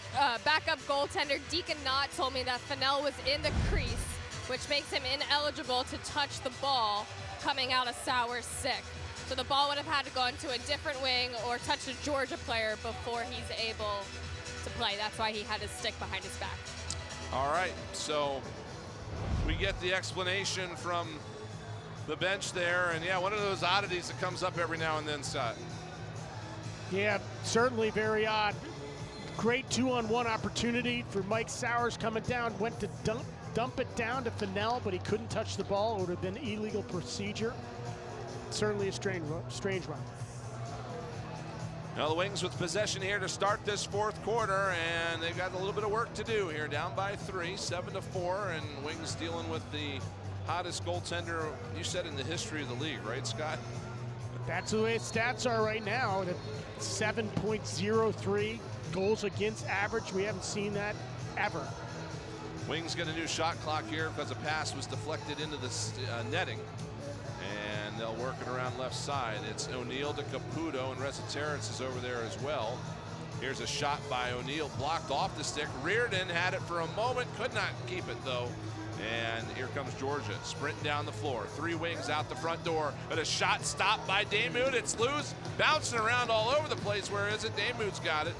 backup goaltender Deacon Knott told me that Fennell was in the crease, which makes him ineligible to touch the ball coming out of Sowers' stick. So the ball would have had to go into a different wing or touch a Georgia player before he's able to play. That's why he had his stick behind his back. All right, so we get the explanation from the bench there, and yeah, one of those oddities that comes up every now and then, Scott. Yeah, certainly very odd. Great 2-on-1 opportunity for Mike Sowers coming down, went to dump it down to Fennell, but he couldn't touch the ball. It would have been illegal procedure. Certainly a strange one. Now the Wings with possession here to start this 4th quarter, and they've got a little bit of work to do here. Down by 3, 7-4, and Wings dealing with the hottest goaltender, you said, in the history of the league, right, Scott? That's the way its stats are right now. 7.03 goals against average. We haven't seen that ever. Wings get a new shot clock here because a pass was deflected into the netting. And they'll work it around left side. It's O'Neill to Caputo, and Reza Terrence is over there as well. Here's a shot by O'Neill, blocked off the stick. Reardon had it for a moment, could not keep it though. And here comes Georgia, sprinting down the floor. 3 wings out the front door, but a shot stopped by Damude. It's loose, bouncing around all over the place. Where is it? Damude's got it.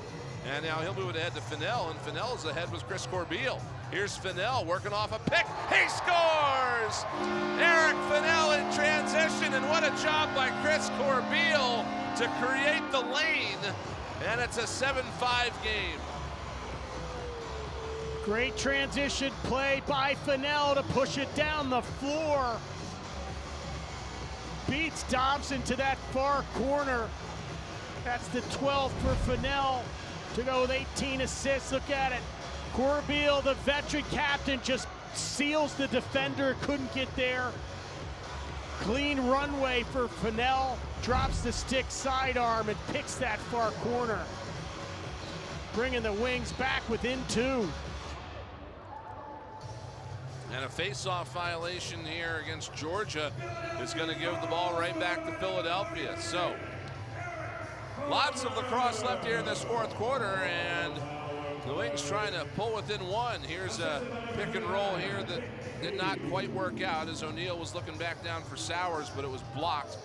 And now he'll move it ahead to Fennell, and Fennell's ahead with Chris Corbeil. Here's Fennell working off a pick. He scores! Eric Fennell in transition, and what a job by Chris Corbeil to create the lane. And it's a 7-5 game. Great transition play by Fennell to push it down the floor. Beats Dobson to that far corner. That's the 12th for Fennell to go with 18 assists. Look at it. Corbeil, the veteran captain, just seals the defender, couldn't get there. Clean runway for Fennell, drops the stick sidearm and picks that far corner. Bringing the Wings back within 2. And a face-off violation here against Georgia is going to give the ball right back to Philadelphia. So, lots of lacrosse left here in this 4th quarter, and the Wings trying to pull within 1. Here's a pick and roll here that did not quite work out as O'Neill was looking back down for Sowers, but it was blocked.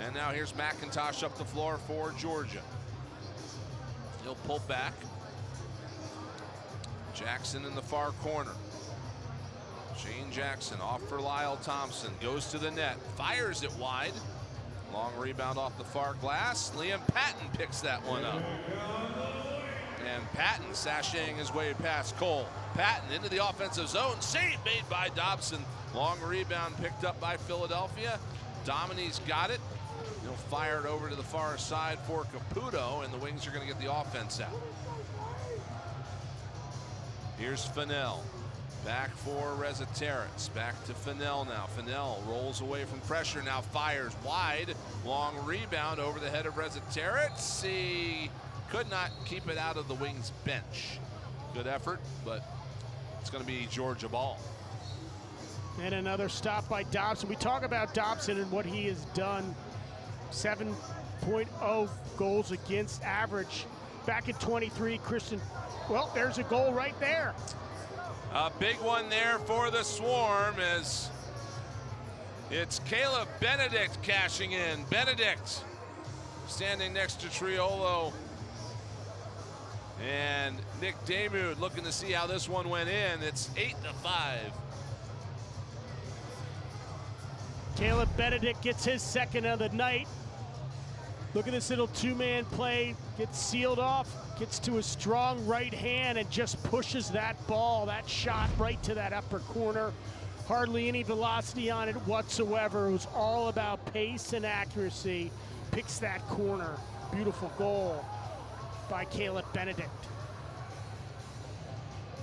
And now here's McIntosh up the floor for Georgia. He'll pull back. Jackson in the far corner. Shane Jackson off for Lyle Thompson, goes to the net, fires it wide. Long rebound off the far glass. Liam Patton picks that one up. And Patton sashaying his way past Cole. Patton into the offensive zone, save made by Dobson. Long rebound picked up by Philadelphia. Domini's got it. He'll fire it over to the far side for Caputo, and the Wings are going to get the offense out. Here's Fennell. Back for Reza Terrence. Back to Fennell now. Fennell rolls away from pressure, now fires wide. Long rebound over the head of Reza Terrence. He could not keep it out of the Wings bench. Good effort, but it's going to be Georgia ball. And another stop by Dobson. We talk about Dobson and what he has done. 7.0 goals against average. Back in 23, Christian, well, there's a goal right there. A big one there for the Swarm as it's Caleb Benedict cashing in. Benedict standing next to Triolo. And Nick Damude looking to see how this one went in. It's 8-5. Caleb Benedict gets his 2nd of the night. Look at this little 2-man play. Gets sealed off, gets to a strong right hand and just pushes that ball, that shot right to that upper corner. Hardly any velocity on it whatsoever. It was all about pace and accuracy. Picks that corner. Beautiful goal by Caleb Benedict.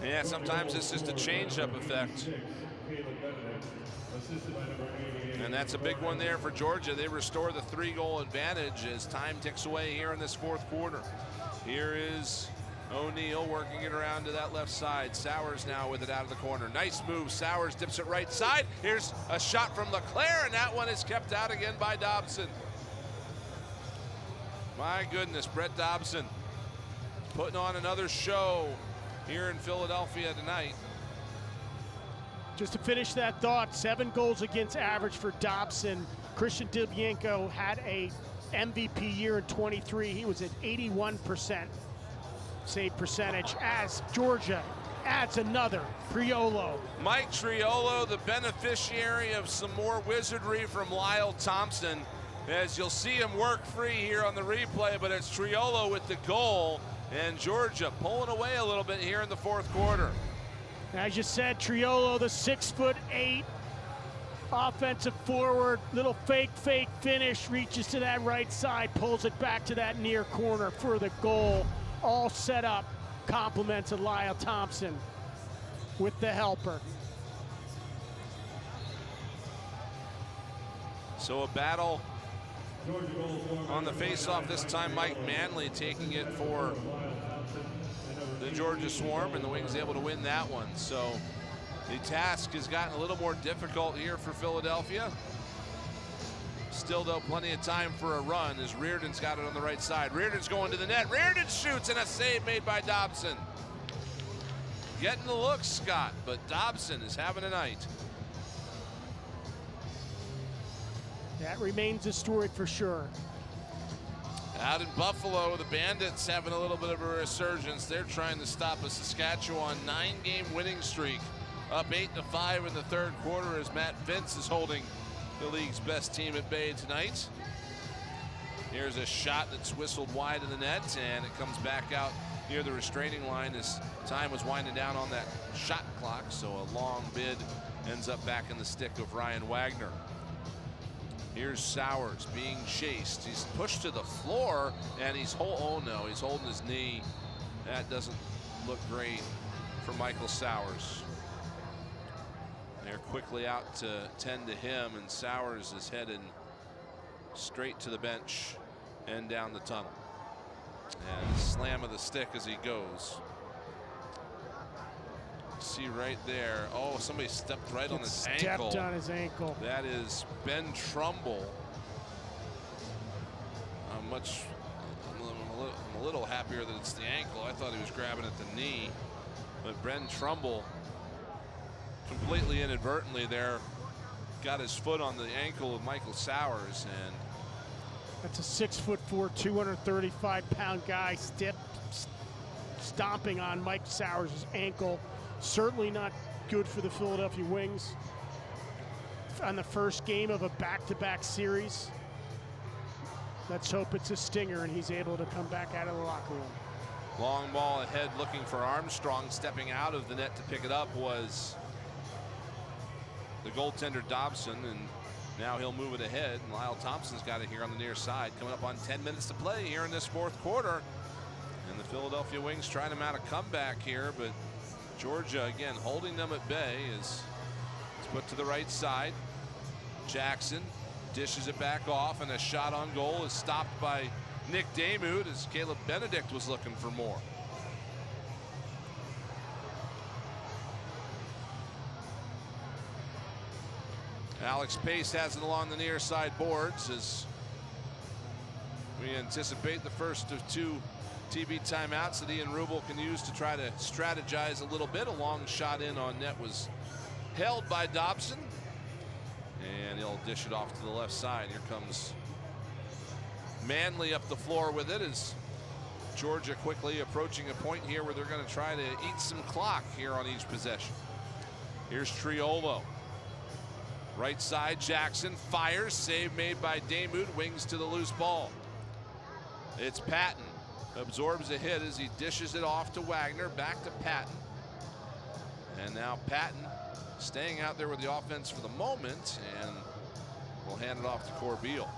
Yeah, sometimes it's just a change-up effect. And that's a big one there for Georgia. They restore the 3-goal advantage as time ticks away here in this 4th quarter. Here is O'Neill working it around to that left side. Sowers now with it out of the corner. Nice move. Sowers dips it right side. Here's a shot from LeClaire, and that one is kept out again by Dobson. My goodness, Brett Dobson putting on another show here in Philadelphia tonight. Just to finish that thought, 7 goals against average for Dobson. Christian Dilbienko had a MVP year in 23. He was at 81% save percentage as Georgia adds another, Triolo. Mike Triolo, the beneficiary of some more wizardry from Lyle Thompson, as you'll see him work free here on the replay, but it's Triolo with the goal, and Georgia pulling away a little bit here in the 4th quarter. As you said, Triolo, the 6'8" offensive forward, little fake finish, reaches to that right side, pulls it back to that near corner for the goal. All set up, compliments of Lyle Thompson with the helper. So a battle on the faceoff, this time Mike Manley taking it for the Georgia Swarm, and the Wings able to win that one. So the task has gotten a little more difficult here for Philadelphia. Still, though, plenty of time for a run as Reardon's got it on the right side. Reardon's going to the net. Reardon shoots, and a save made by Dobson. Getting the looks, Scott, but Dobson is having a night. That remains a story for sure. Out in Buffalo, the Bandits having a little bit of a resurgence. They're trying to stop a Saskatchewan 9-game winning streak. Up 8-5 in the third quarter as Matt Vince is holding the league's best team at bay tonight. Here's a shot that's whistled wide of the net, and it comes back out near the restraining line as time was winding down on that shot clock. So a long bid ends up back in the stick of Ryan Wagner. Here's Sowers being chased. He's pushed to the floor, and he's holding his knee. That doesn't look great for Michael Sowers. They're quickly out to tend to him, and Sowers is heading straight to the bench and down the tunnel. And slam of the stick as he goes. See right there. Oh, somebody stepped right on his ankle. Stepped on his ankle. That is Ben Trumbull. I'm a little happier that it's the ankle. I thought he was grabbing at the knee, but Ben Trumbull completely inadvertently there got his foot on the ankle of Michael Sowers, and that's a 6'4", 235-pound guy stomping on Mike Sowers' ankle. Certainly not good for the Philadelphia Wings on the first game of a back-to-back series. Let's hope it's a stinger and he's able to come back out of the locker room. Long ball ahead looking for Armstrong. Stepping out of the net to pick it up was the goaltender Dobson, and now he'll move it ahead. And Lyle Thompson's got it here on the near side, coming up on 10 minutes to play here in this fourth quarter. And the Philadelphia Wings trying to mount a comeback here, but Georgia again holding them at bay. Is put to the right side. Jackson dishes it back off, and a shot on goal is stopped by Nick Damude as Caleb Benedict was looking for more. Alex Pace has it along the near side boards as we anticipate the first of two TV timeouts that Ian Rubel can use to try to strategize a little bit. A long shot in on net was held by Dobson, and he'll dish it off to the left side. Here comes Manley up the floor with it as Georgia quickly approaching a point here where they're going to try to eat some clock here on each possession. Here's Triolo. Right side, Jackson fires. Save made by Damude. Wings to the loose ball. It's Patton. Absorbs a hit as he dishes it off to Wagner. Back to Patton. And now Patton staying out there with the offense for the moment, and will hand it off to Corbeil.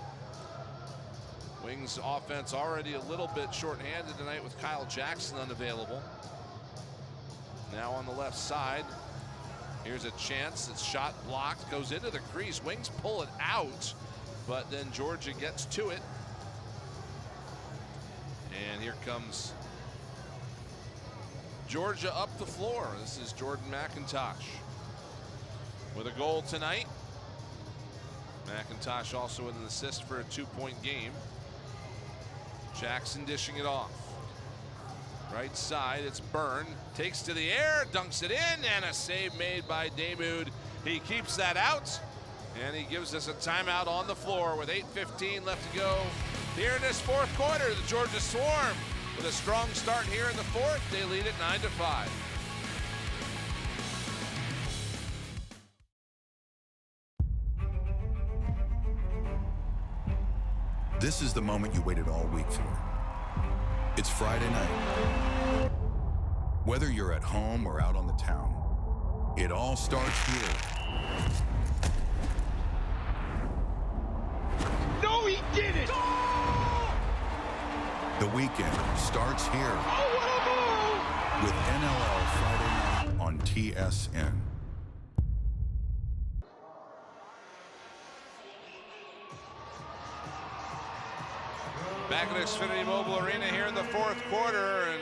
Wings offense already a little bit shorthanded tonight with Kyle Jackson unavailable. Now on the left side, here's a chance. It's shot blocked, goes into the crease. Wings pull it out, but then Georgia gets to it. And here comes Georgia up the floor. This is Jordan McIntosh with a goal tonight. McIntosh also with an assist for a 2-point game. Jackson dishing it off. Right side, it's Byrne. Takes to the air, dunks it in, and a save made by Damude. He keeps that out, and he gives us a timeout on the floor with 8:15 left to go here in this fourth quarter. The Georgia Swarm with a strong start here in the fourth. They lead it 9-5. This is the moment you waited all week for. It's Friday night. Whether you're at home or out on the town, it all starts here. No, he didn't! The weekend starts here. Oh, what a move! With NLL Friday night on TSN. Back at Xfinity Mobile Arena here in the fourth quarter, and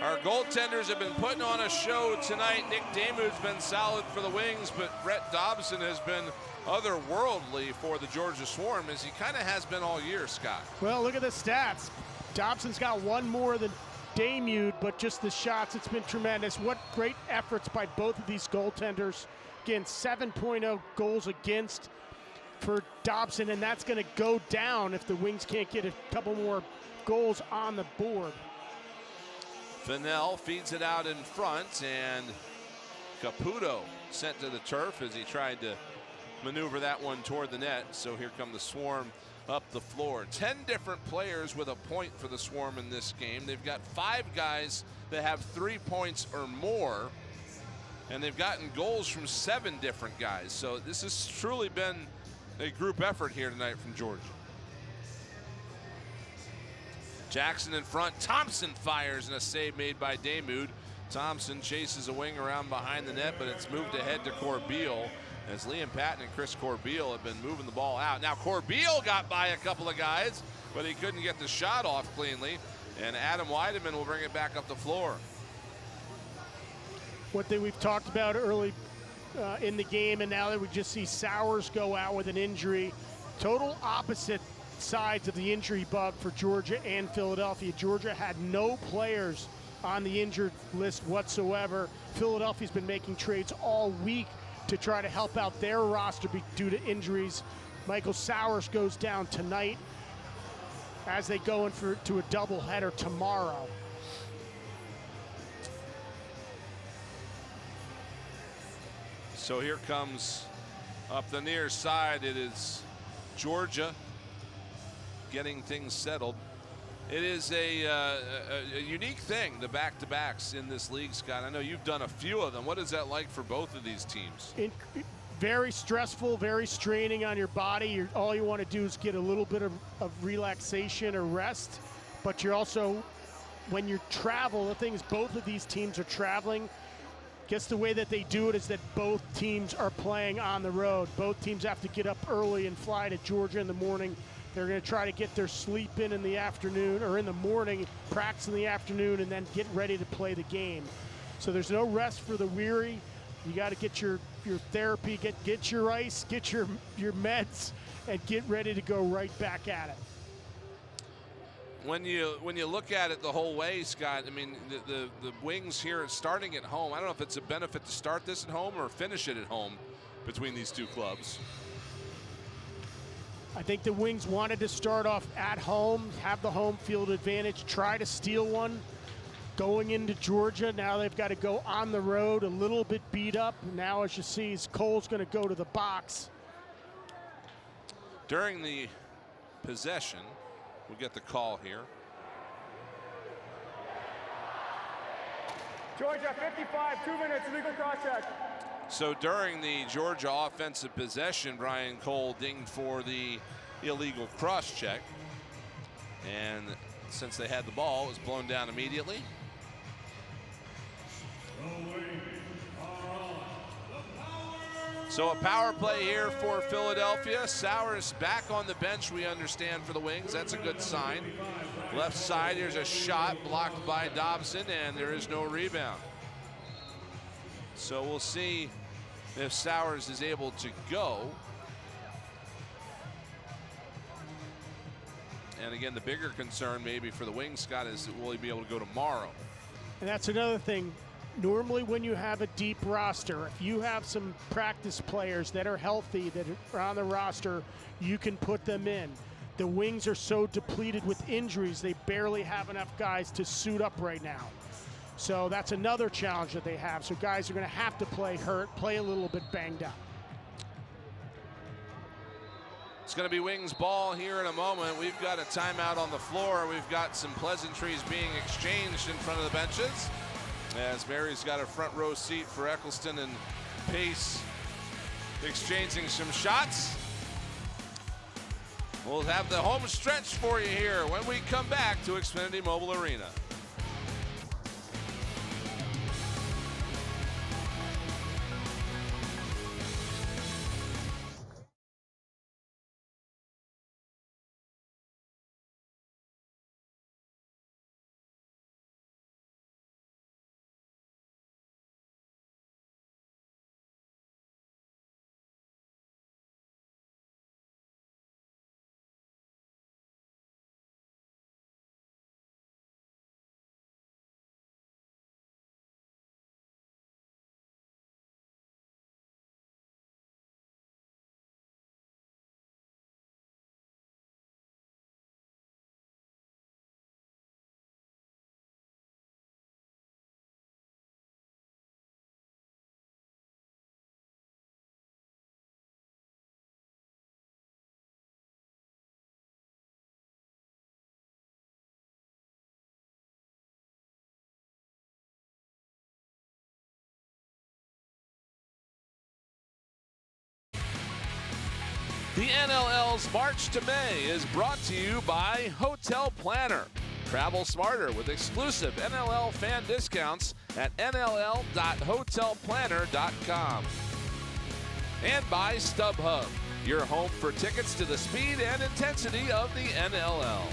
Our goaltenders have been putting on a show tonight. Nick Damu's been solid for the Wings, but Brett Dobson has been otherworldly for the Georgia Swarm, as he kind of has been all year, Scott. Well, look at the stats. Dobson's got one more than Damu, but just the shots, it's been tremendous. What great efforts by both of these goaltenders. Again, 7.0 goals against for Dobson, and that's going to go down if the Wings can't get a couple more goals on the board. Fennell feeds it out in front, and Caputo sent to the turf as he tried to maneuver that one toward the net. So here come the Swarm up the floor. 10 different players with a point for the Swarm in this game. They've got 5 guys that have 3 points or more, and they've gotten goals from 7 different guys. So this has truly been a group effort here tonight from Georgia. Jackson in front. Thompson fires, and a save made by Damu. Thompson chases a wing around behind the net, but it's moved ahead to Corbeil, as Liam Patton and Chris Corbeil have been moving the ball out. Now Corbeil got by a couple of guys, but he couldn't get the shot off cleanly, and Adam Weideman will bring it back up the floor. What we've talked about early in the game, and now that we just see Sowers go out with an injury. Total opposite sides of the injury bug for Georgia and Philadelphia. Georgia had no players on the injured list whatsoever. Philadelphia's been making trades all week to try to help out their roster due to injuries. Michael Sowers goes down tonight as they go in to a doubleheader tomorrow. So here comes up the near side. It is Georgia getting things settled. It is a unique thing, the back-to-backs in this league, Scott. I know you've done a few of them. What is that like for both of these teams? Very stressful, very straining on your body. All you want to do is get a little bit of relaxation or rest. But you're also, when you travel, the thing is both of these teams are traveling. Guess the way that they do it is that both teams are playing on the road. Both teams have to get up early and fly to Georgia in the morning. They're going to try to get their sleep in the afternoon, or in the morning, practice in the afternoon, and then get ready to play the game. So there's no rest for the weary. You got to get your therapy, get your ice, get your meds, and get ready to go right back at it. When you look at it the whole way, Scott, I mean, the Wings here are starting at home. I don't know if it's a benefit to start this at home or finish it at home between these two clubs. I think the Wings wanted to start off at home, have the home field advantage, try to steal one going into Georgia. Now they've got to go on the road, a little bit beat up. Now, as you see, Cole's going to go to the box. During the possession, we'll get the call here. Georgia, 55, 2 minutes, illegal cross check. So during the Georgia offensive possession, Brian Cole dinged for the illegal cross check. And since they had the ball, it was blown down immediately. So a power play here for Philadelphia. Sowers back on the bench, we understand, for the Wings. That's a good sign. Left side, here's a shot blocked by Dobson, and there is no rebound. So we'll see if Sowers is able to go. And again, the bigger concern maybe for the Wings, Scott, is will he be able to go tomorrow? And that's another thing. Normally when you have a deep roster, if you have some practice players that are healthy, that are on the roster, you can put them in. The Wings are so depleted with injuries, they barely have enough guys to suit up right now. So that's another challenge that they have. So guys are going to have to play hurt, play a little bit banged up. It's going to be Wings ball here in a moment. We've got a timeout on the floor. We've got some pleasantries being exchanged in front of the benches, as Mary's got a front row seat for Eccleston and Pace exchanging some shots. We'll have the home stretch for you here when we come back to Xfinity Mobile Arena. The NLL's March to May is brought to you by Hotel Planner. Travel smarter with exclusive NLL fan discounts at nll.hotelplanner.com. And by StubHub, your home for tickets to the speed and intensity of the NLL.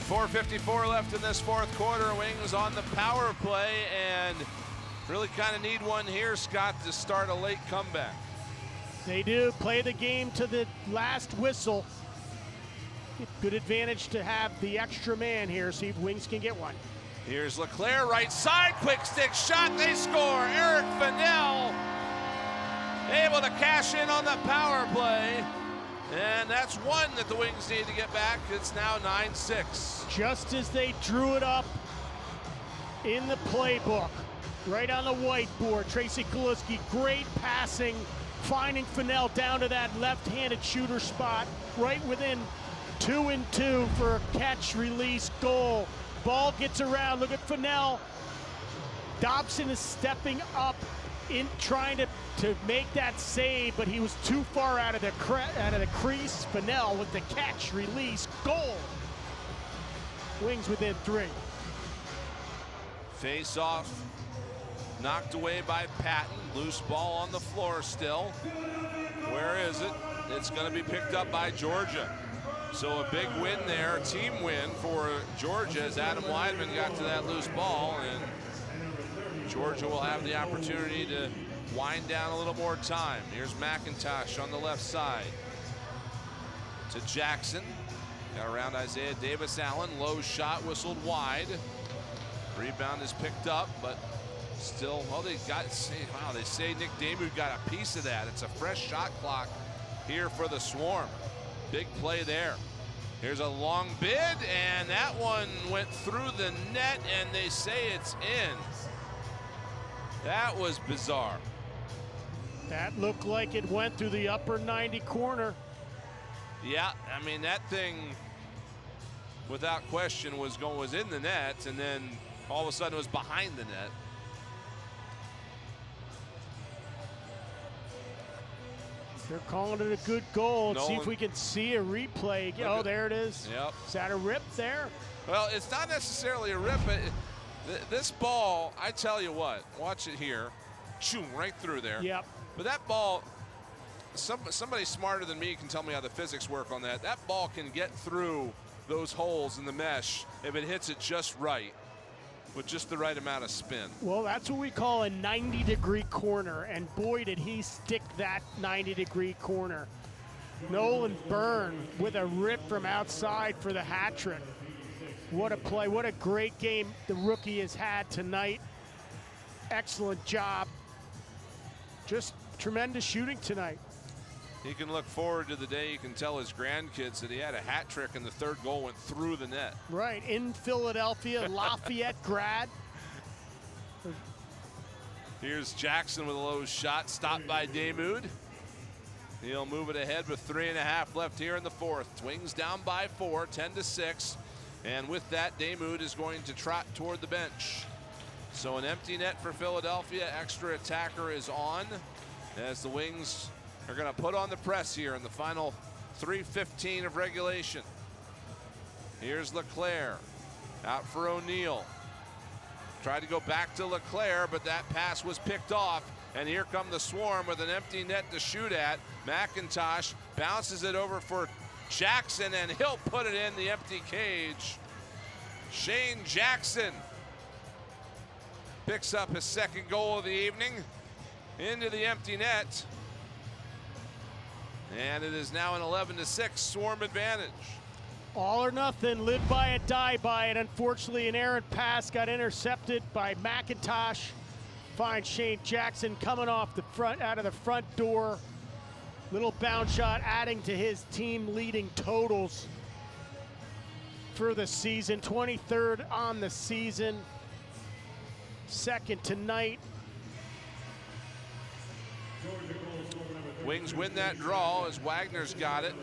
4:54 left in this fourth quarter. Wings on the power play and really kind of need one here, Scott, to start a late comeback. They do play the game to the last whistle. Good advantage to have the extra man here. See if Wings can get one. Here's LeClaire, right side, quick stick shot, they score. Eric Fennell able to cash in on the power play. And that's one that the Wings need to get back. It's now 9-6. Just as they drew it up in the playbook, right on the whiteboard, Tracy Kaliski, great passing, finding Fennell down to that left-handed shooter spot, right within 2 and 2 for a catch, release, goal. Ball gets around, look at Fennell. Dobson is stepping up in trying to make that save, but he was too far out of the crease. Fennell with the catch, release, goal. Wings within 3. Face off, knocked away by Patton. Loose ball on the floor still. Where is it? It's going to be picked up by Georgia. So a big win there, a team win for Georgia as Adam Weidman got to that loose ball, and Georgia will have the opportunity to wind down a little more time. Here's McIntosh on the left side to Jackson. Got around Isaiah Davis-Allen. Low shot whistled wide. Rebound is picked up, but still, well, they say Nick Damu got a piece of that. It's a fresh shot clock here for the Swarm. Big play there. Here's a long bid, and that one went through the net, and they say it's in. That was bizarre. That looked like it went through the upper 90 corner. Yeah, I mean, that thing, without question, was in the net, and then all of a sudden it was behind the net. They're calling it a good goal. Nolan, see if we can see a replay. Oh, there it is. Yep. Is that a rip there? Well, it's not necessarily a rip. This ball, I tell you what, watch it here. Choom, right through there. Yep. But that ball, somebody smarter than me can tell me how the physics work on that. That ball can get through those holes in the mesh if it hits it just right, with just the right amount of spin. Well, that's what we call a 90-degree corner, and boy, did he stick that 90-degree corner. Nolan Byrne with a rip from outside for the hat trick. What a play, what a great game the rookie has had tonight. Excellent job. Just tremendous shooting tonight. He can look forward to the day he can tell his grandkids that he had a hat trick and the third goal went through the net. Right, in Philadelphia, Lafayette grad. Here's Jackson with a low shot, stopped by Damoud. He'll move it ahead with 3.5 left here in the fourth. Wings down by 4, 10-6. And with that, Damoud is going to trot toward the bench. So an empty net for Philadelphia. Extra attacker is on as the Wings are going to put on the press here in the final 3:15 of regulation. Here's LeClaire out for O'Neal. Tried to go back to LeClaire, but that pass was picked off. And here come the Swarm with an empty net to shoot at. McIntosh bounces it over for Jackson, and he'll put it in the empty cage. Shane Jackson picks up his second goal of the evening into the empty net. And it is now an 11-6 Swarm advantage. All or nothing, live by it, die by it. Unfortunately, an errant pass got intercepted by McIntosh. Finds Shane Jackson coming off the front, out of the front door. Little bounce shot adding to his team leading totals for the season. 23rd on the season. Second tonight. Wings win that draw as Wagner's got it.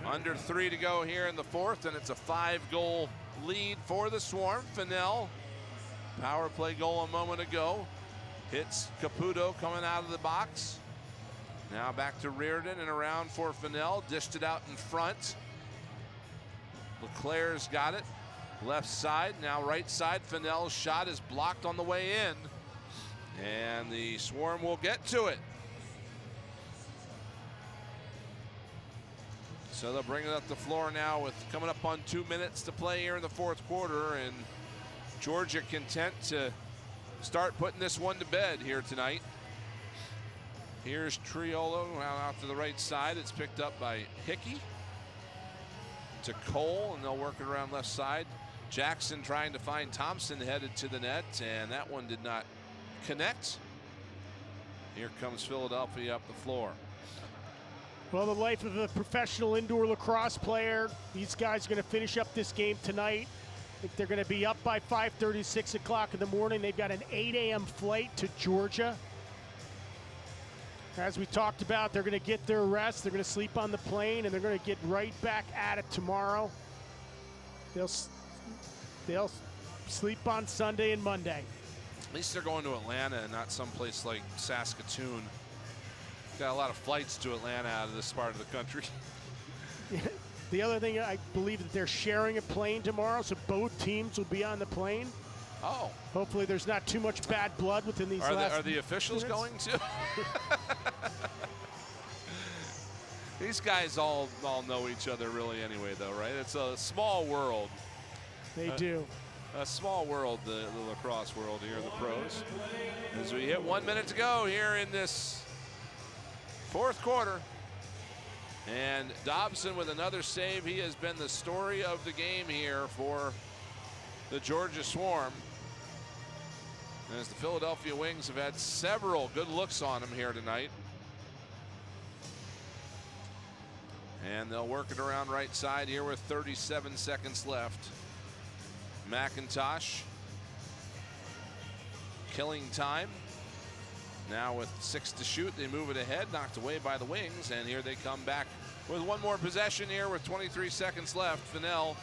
Under 3 to go here in the fourth, and it's a 5-goal lead for the Swarm. Fennell, power play goal a moment ago. Hits Caputo coming out of the box. Now back to Reardon and around for Fennell. Dished it out in front. LeClaire's got it. Left side, now right side. Fennell's shot is blocked on the way in. And the Swarm will get to it. So they'll bring it up the floor now with coming up on 2 minutes to play here in the fourth quarter. And Georgia content to start putting this one to bed here tonight. Here's Triolo out to the right side. It's picked up by Hickey to Cole, and they'll work it around left side. Jackson trying to find Thompson headed to the net, and that one did not connect. Here comes Philadelphia up the floor. Well, the life of a professional indoor lacrosse player. These guys are going to finish up this game tonight. I think they're going to be up by 5:30, 6 o'clock in the morning. They've got an 8 a.m. flight to Georgia. As we talked about, they're going to get their rest. They're going to sleep on the plane, and they're going to get right back at it tomorrow. They'll sleep on Sunday and Monday. At least they're going to Atlanta and not someplace like Saskatoon. Got a lot of flights to Atlanta out of this part of the country. The other thing, I believe that they're sharing a plane tomorrow, so both teams will be on the plane. Oh. Hopefully there's not too much bad blood within these Are the officials minutes going to? These guys all know each other really anyway, though, right? It's a small world. They do. A small world, the lacrosse world here in the pros. As we hit 1 minute to go here in this fourth quarter. And Dobson with another save. He has been the story of the game here for the Georgia Swarm. As the Philadelphia Wings have had several good looks on them here tonight. And they'll work it around right side here with 37 seconds left. McIntosh killing time. Now with 6 to shoot, they move it ahead, knocked away by the Wings, and here they come back with one more possession here with 23 seconds left. Fennell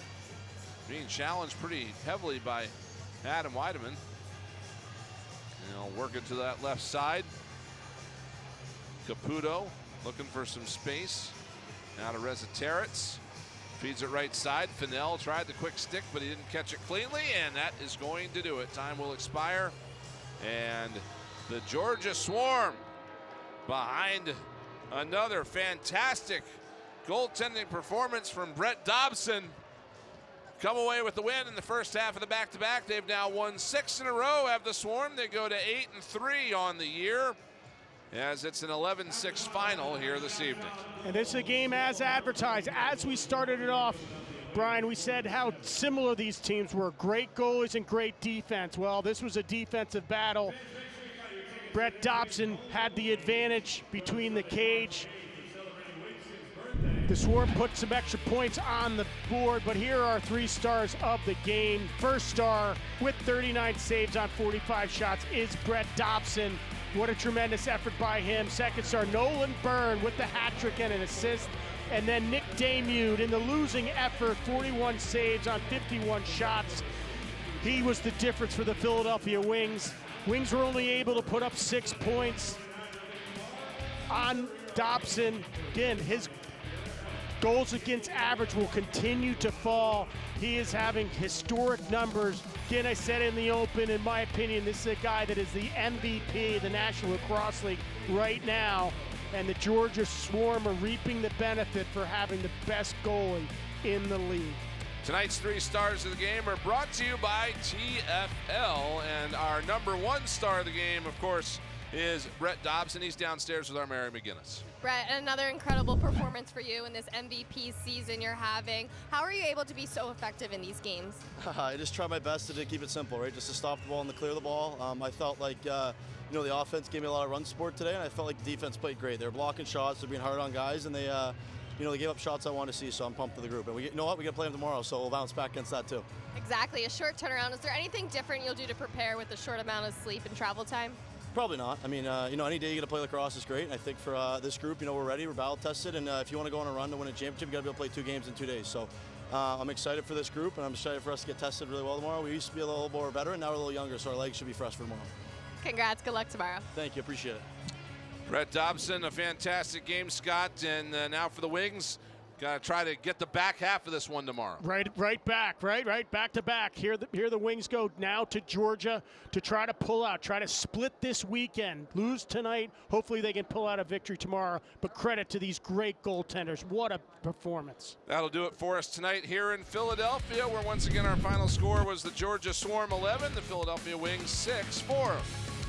being challenged pretty heavily by Adam Weideman. And they'll work it to that left side. Caputo looking for some space. Now to Reziteritz. Feeds it right side. Fennell tried the quick stick, but he didn't catch it cleanly, and that is going to do it. Time will expire, and the Georgia Swarm behind another fantastic goaltending performance from Brett Dobson come away with the win in the first half of the back-to-back. They've now won 6 in a row, have the Swarm. They go to 8-3 on the year, as it's an 11-6 final here this evening. And this is a game as advertised. As we started it off, Brian, we said how similar these teams were. Great goalies and great defense. Well, this was a defensive battle. Brett Dobson had the advantage between the cage. The Swarm put some extra points on the board, but here are 3 stars of the game. First star with 39 saves on 45 shots is Brett Dobson. What a tremendous effort by him. Second star, Nolan Byrne with the hat trick and an assist. And then Nick Damude in the losing effort, 41 saves on 51 shots. He was the difference for the Philadelphia Wings. Wings were only able to put up 6 points on Dobson. Again, his goals against average will continue to fall. He is having historic numbers. Again, I said in the open, in my opinion, this is a guy that is the MVP of the National Lacrosse League right now. And the Georgia Swarm are reaping the benefit for having the best goalie in the league. Tonight's 3 stars of the game are brought to you by TFL. And our number 1 star of the game, of course, is Brett Dobson. He's downstairs with our Mary McGinnis. Brett, another incredible performance for you in this MVP season you're having. How are you able to be so effective in these games? I just try my best to keep it simple, right? Just to stop the ball and to clear the ball. I felt like, the offense gave me a lot of run support today, and I felt like the defense played great. They're blocking shots, they're being hard on guys, and they gave up shots I want to see, so I'm pumped for the group. And we got to play them tomorrow, so we'll bounce back against that too. Exactly, a short turnaround. Is there anything different you'll do to prepare with a short amount of sleep and travel time? Probably not. I mean, any day you get to play lacrosse is great. And I think for this group, we're ready, we're battle tested, and if you want to go on a run to win a championship, you got to be able to play 2 games in 2 days. So I'm excited for this group, and I'm excited for us to get tested really well tomorrow. We used to be a little more veteran, now we're a little younger, so our legs should be fresh for tomorrow. Congrats, good luck tomorrow. Thank you, appreciate it. Brett Dobson, a fantastic game, Scott. And now for the Wings, got to try to get the back half of this one tomorrow. Right back to back. Here the Wings go now to Georgia to try to pull out, try to split this weekend. Lose tonight, hopefully they can pull out a victory tomorrow. But credit to these great goaltenders. What a performance. That'll do it for us tonight here in Philadelphia, where once again our final score was the Georgia Swarm 11, the Philadelphia Wings 6-4.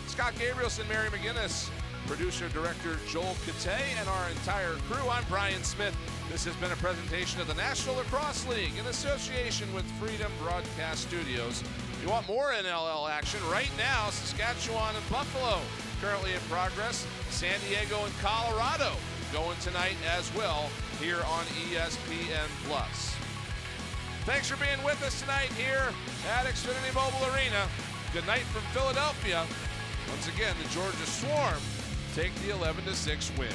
Scott Gabrielson, Mary McGinnis, producer-director Joel Kate, and our entire crew. I'm Brian Smith. This has been a presentation of the National Lacrosse League in association with Freedom Broadcast Studios. If you want more NLL action right now, Saskatchewan and Buffalo currently in progress. San Diego and Colorado going tonight as well here on ESPN+. Thanks for being with us tonight here at Xfinity Mobile Arena. Good night from Philadelphia. Once again, the Georgia Swarm take the 11-6 win.